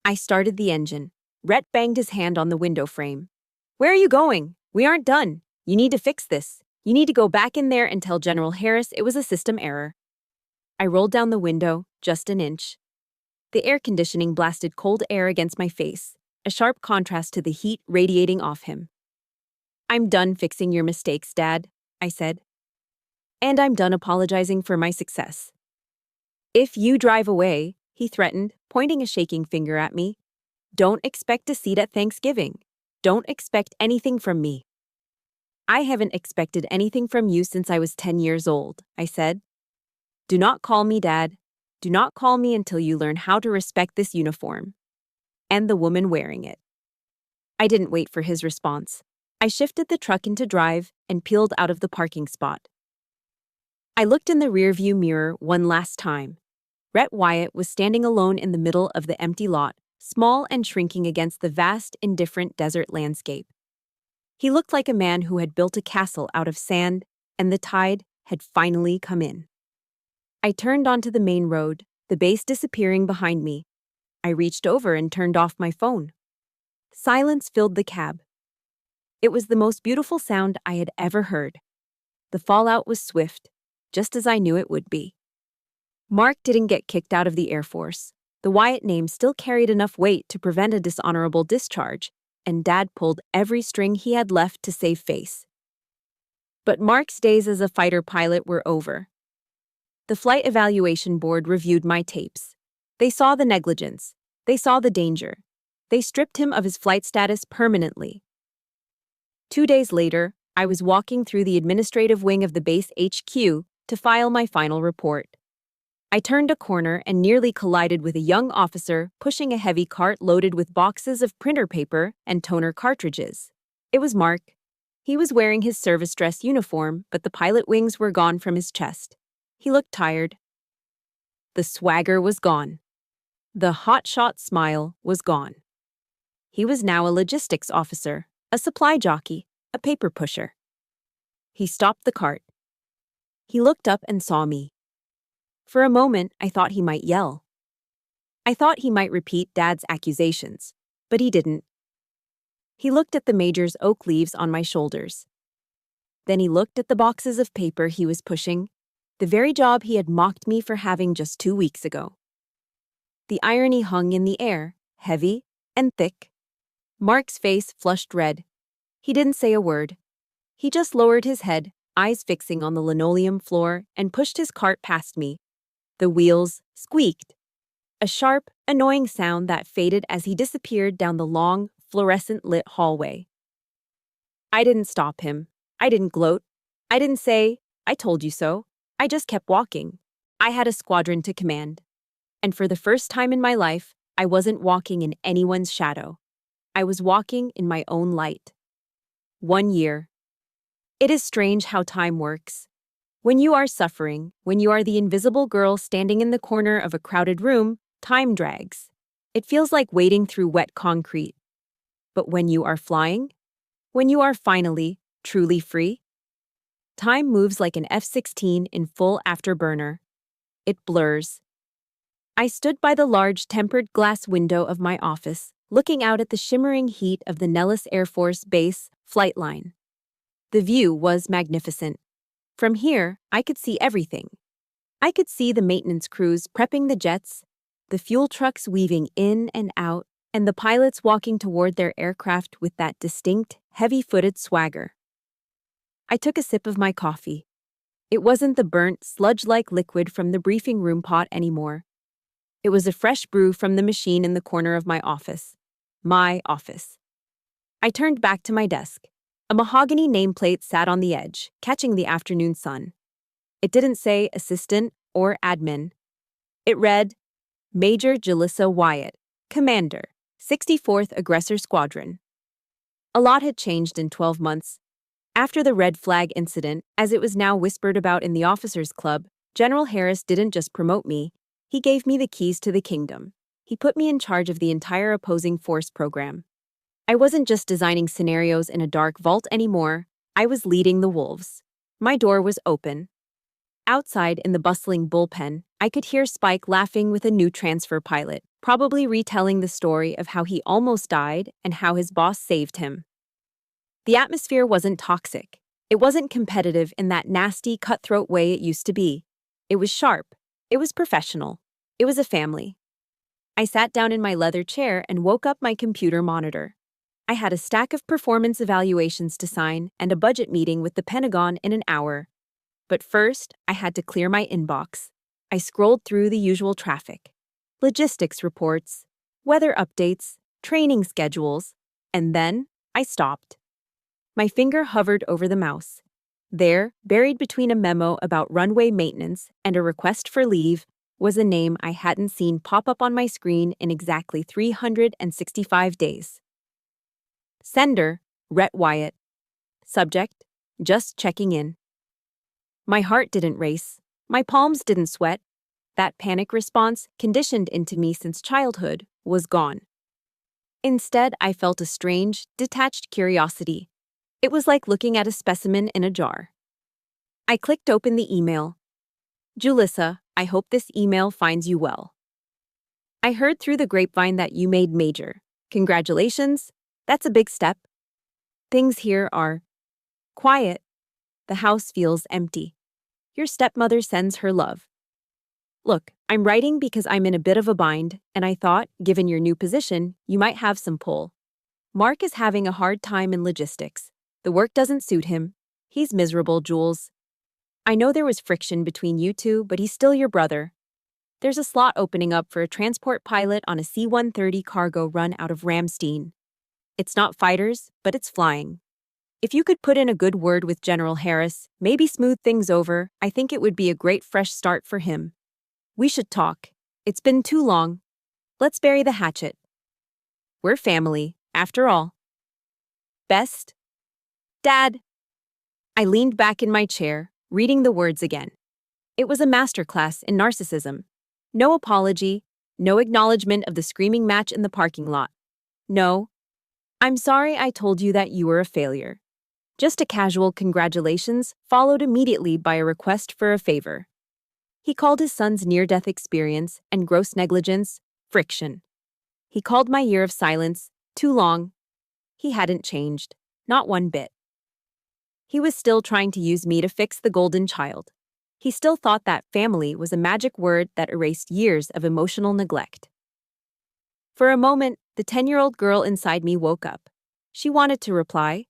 I started the engine. Rhett banged his hand on the window frame. Where are you going? We aren't done. You need to fix this. You need to go back in there and tell General Harris it was a system error. I rolled down the window, just an inch. The air conditioning blasted cold air against my face, a sharp contrast to the heat radiating off him. I'm done fixing your mistakes, Dad, I said. And I'm done apologizing for my success. If you drive away, he threatened, pointing a shaking finger at me, don't expect a seat at Thanksgiving. Don't expect anything from me. I haven't expected anything from you since I was 10 years old, I said. Do not call me Dad. Do not call me until you learn how to respect this uniform. And the woman wearing it. I didn't wait for his response. I shifted the truck into drive and peeled out of the parking spot. I looked in the rearview mirror one last time. Rhett Wyatt was standing alone in the middle of the empty lot, small and shrinking against the vast, indifferent desert landscape. He looked like a man who had built a castle out of sand, and the tide had finally come in. I turned onto the main road, the base disappearing behind me. I reached over and turned off my phone. Silence filled the cab. It was the most beautiful sound I had ever heard. The fallout was swift, just as I knew it would be. Mark didn't get kicked out of the Air Force. The Wyatt name still carried enough weight to prevent a dishonorable discharge, and Dad pulled every string he had left to save face. But Mark's days as a fighter pilot were over. The Flight Evaluation Board reviewed my tapes. They saw the negligence. They saw the danger. They stripped him of his flight status permanently. 2 days later, I was walking through the administrative wing of the base HQ to file my final report. I turned a corner and nearly collided with a young officer pushing a heavy cart loaded with boxes of printer paper and toner cartridges. It was Mark. He was wearing his service dress uniform, but the pilot wings were gone from his chest. He looked tired. The swagger was gone. The hotshot smile was gone. He was now a logistics officer, a supply jockey, a paper pusher. He stopped the cart. He looked up and saw me. For a moment, I thought he might yell. I thought he might repeat Dad's accusations, but he didn't. He looked at the Major's oak leaves on my shoulders. Then he looked at the boxes of paper he was pushing, the very job he had mocked me for having just 2 weeks ago. The irony hung in the air, heavy and thick. Mark's face flushed red. He didn't say a word. He just lowered his head, eyes fixing on the linoleum floor, and pushed his cart past me. The wheels squeaked. A sharp, annoying sound that faded as he disappeared down the long, fluorescent-lit hallway. I didn't stop him. I didn't gloat. I didn't say, I told you so. I just kept walking. I had a squadron to command. And for the first time in my life, I wasn't walking in anyone's shadow. I was walking in my own light. 1 year. It is strange how time works. When you are suffering, when you are the invisible girl standing in the corner of a crowded room, time drags. It feels like wading through wet concrete. But when you are flying, when you are finally, truly free, time moves like an F-16 in full afterburner. It blurs. I stood by the large tempered glass window of my office, looking out at the shimmering heat of the Nellis Air Force Base flight line. The view was magnificent. From here, I could see everything. I could see the maintenance crews prepping the jets, the fuel trucks weaving in and out, and the pilots walking toward their aircraft with that distinct, heavy-footed swagger. I took a sip of my coffee. It wasn't the burnt, sludge-like liquid from the briefing room pot anymore. It was a fresh brew from the machine in the corner of my office. My office. I turned back to my desk. A mahogany nameplate sat on the edge, catching the afternoon sun. It didn't say assistant or admin. It read, Major Jalissa Wyatt, Commander, 64th Aggressor Squadron. A lot had changed in 12 months. After the red flag incident, as it was now whispered about in the officers' club, General Harris didn't just promote me, he gave me the keys to the kingdom. He put me in charge of the entire opposing force program. I wasn't just designing scenarios in a dark vault anymore, I was leading the wolves. My door was open. Outside in the bustling bullpen, I could hear Spike laughing with a new transfer pilot, probably retelling the story of how he almost died and how his boss saved him. The atmosphere wasn't toxic. It wasn't competitive in that nasty, cutthroat way it used to be. It was sharp. It was professional. It was a family. I sat down in my leather chair and woke up my computer monitor. I had a stack of performance evaluations to sign and a budget meeting with the Pentagon in an hour. But first, I had to clear my inbox. I scrolled through the usual traffic. Logistics reports, weather updates, training schedules, and then I stopped. My finger hovered over the mouse. There, buried between a memo about runway maintenance and a request for leave, was a name I hadn't seen pop up on my screen in exactly 365 days. Sender, Rhett Wyatt. Subject, just checking in. My heart didn't race. My palms didn't sweat. That panic response, conditioned into me since childhood, was gone. Instead, I felt a strange, detached curiosity. It was like looking at a specimen in a jar. I clicked open the email. Julissa, I hope this email finds you well. I heard through the grapevine that you made major. Congratulations. That's a big step. Things here are quiet. The house feels empty. Your stepmother sends her love. Look, I'm writing because I'm in a bit of a bind, and I thought, given your new position, you might have some pull. Mark is having a hard time in logistics. The work doesn't suit him. He's miserable, Jules. I know there was friction between you two, but he's still your brother. There's a slot opening up for a transport pilot on a C-130 cargo run out of Ramstein. It's not fighters, but it's flying. If you could put in a good word with General Harris, maybe smooth things over, I think it would be a great fresh start for him. We should talk. It's been too long. Let's bury the hatchet. We're family, after all. Best. Dad. I leaned back in my chair, reading the words again. It was a masterclass in narcissism. No apology, no acknowledgement of the screaming match in the parking lot. No. I'm sorry I told you that you were a failure. Just a casual congratulations, followed immediately by a request for a favor. He called his son's near-death experience and gross negligence friction. He called my year of silence too long. He hadn't changed, not one bit. He was still trying to use me to fix the golden child. He still thought that family was a magic word that erased years of emotional neglect. For a moment, the 10-year-old girl inside me woke up. She wanted to reply.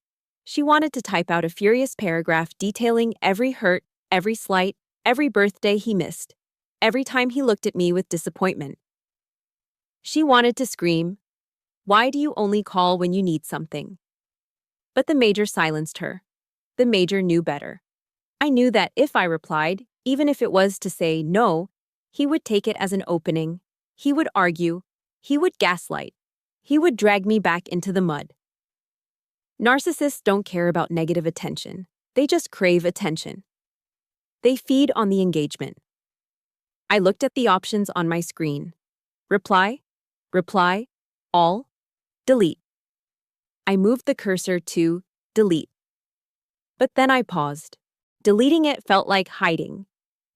She wanted to type out a furious paragraph detailing every hurt, every slight, every birthday he missed, every time he looked at me with disappointment. She wanted to scream, "Why do you only call when you need something?" But the major silenced her. The major knew better. I knew that if I replied, even if it was to say no, he would take it as an opening. He would argue. He would gaslight. He would drag me back into the mud. Narcissists don't care about negative attention. They just crave attention. They feed on the engagement. I looked at the options on my screen. Reply, all, delete. I moved the cursor to delete. But then I paused. Deleting it felt like hiding.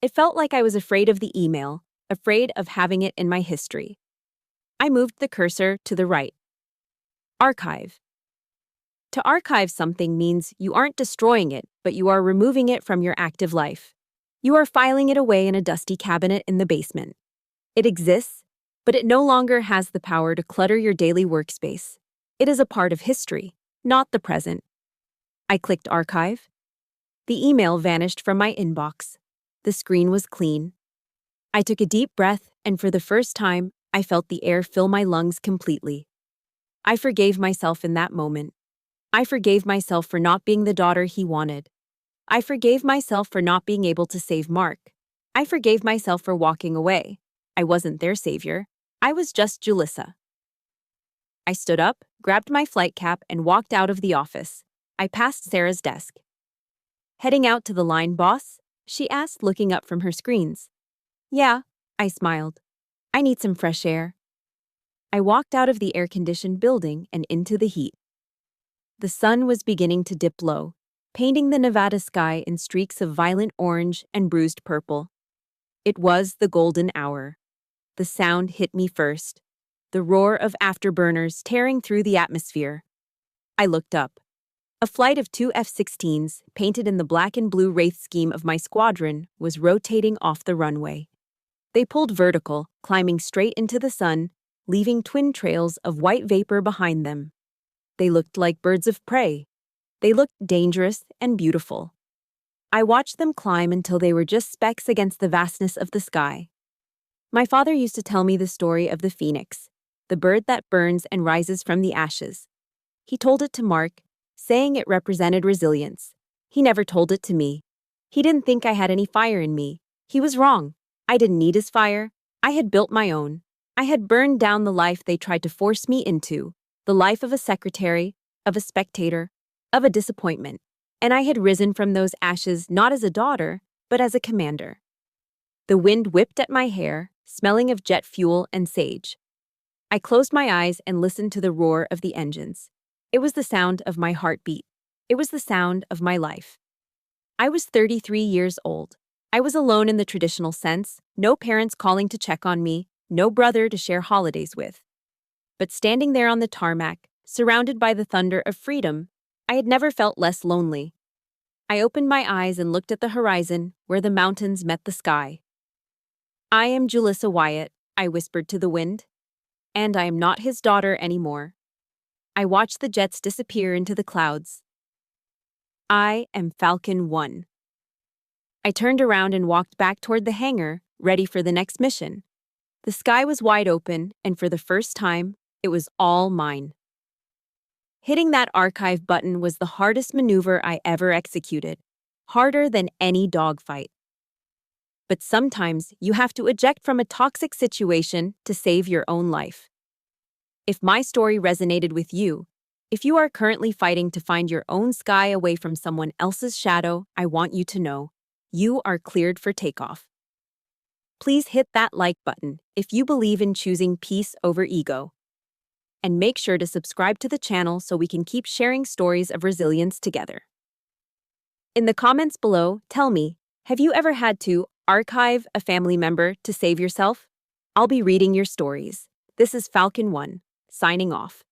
It felt like I was afraid of the email, afraid of having it in my history. I moved the cursor to the right. Archive. To archive something means you aren't destroying it, but you are removing it from your active life. You are filing it away in a dusty cabinet in the basement. It exists, but it no longer has the power to clutter your daily workspace. It is a part of history, not the present. I clicked archive. The email vanished from my inbox. The screen was clean. I took a deep breath, and for the first time, I felt the air fill my lungs completely. I forgave myself in that moment. I forgave myself for not being the daughter he wanted. I forgave myself for not being able to save Mark. I forgave myself for walking away. I wasn't their savior. I was just Julissa. I stood up, grabbed my flight cap, and walked out of the office. I passed Sarah's desk. Heading out to the line, boss? She asked, looking up from her screens. Yeah, I smiled. I need some fresh air. I walked out of the air-conditioned building and into the heat. The sun was beginning to dip low, painting the Nevada sky in streaks of violent orange and bruised purple. It was the golden hour. The sound hit me first, the roar of afterburners tearing through the atmosphere. I looked up. A flight of 2 F-16s, painted in the black and blue wraith scheme of my squadron, was rotating off the runway. They pulled vertical, climbing straight into the sun, leaving twin trails of white vapor behind them. They looked like birds of prey. They looked dangerous and beautiful. I watched them climb until they were just specks against the vastness of the sky. My father used to tell me the story of the phoenix, the bird that burns and rises from the ashes. He told it to Mark, saying it represented resilience. He never told it to me. He didn't think I had any fire in me. He was wrong. I didn't need his fire. I had built my own. I had burned down the life they tried to force me into, the life of a secretary, of a spectator, of a disappointment. And I had risen from those ashes not as a daughter, but as a commander. The wind whipped at my hair, smelling of jet fuel and sage. I closed my eyes and listened to the roar of the engines. It was the sound of my heartbeat. It was the sound of my life. I was 33 years old. I was alone in the traditional sense, no parents calling to check on me, no brother to share holidays with. But standing there on the tarmac, surrounded by the thunder of freedom, I had never felt less lonely. I opened my eyes and looked at the horizon, where the mountains met the sky. I am Julissa Wyatt, I whispered to the wind. And I am not his daughter anymore. I watched the jets disappear into the clouds. I am Falcon 1. I turned around and walked back toward the hangar, ready for the next mission. The sky was wide open, and for the first time, it was all mine. Hitting that archive button was the hardest maneuver I ever executed, harder than any dogfight. But sometimes you have to eject from a toxic situation to save your own life. If my story resonated with you, if you are currently fighting to find your own sky away from someone else's shadow, I want you to know, you are cleared for takeoff. Please hit that like button if you believe in choosing peace over ego. And make sure to subscribe to the channel so we can keep sharing stories of resilience together. In the comments below, tell me, have you ever had to archive a family member to save yourself? I'll be reading your stories. This is Falcon 1, signing off.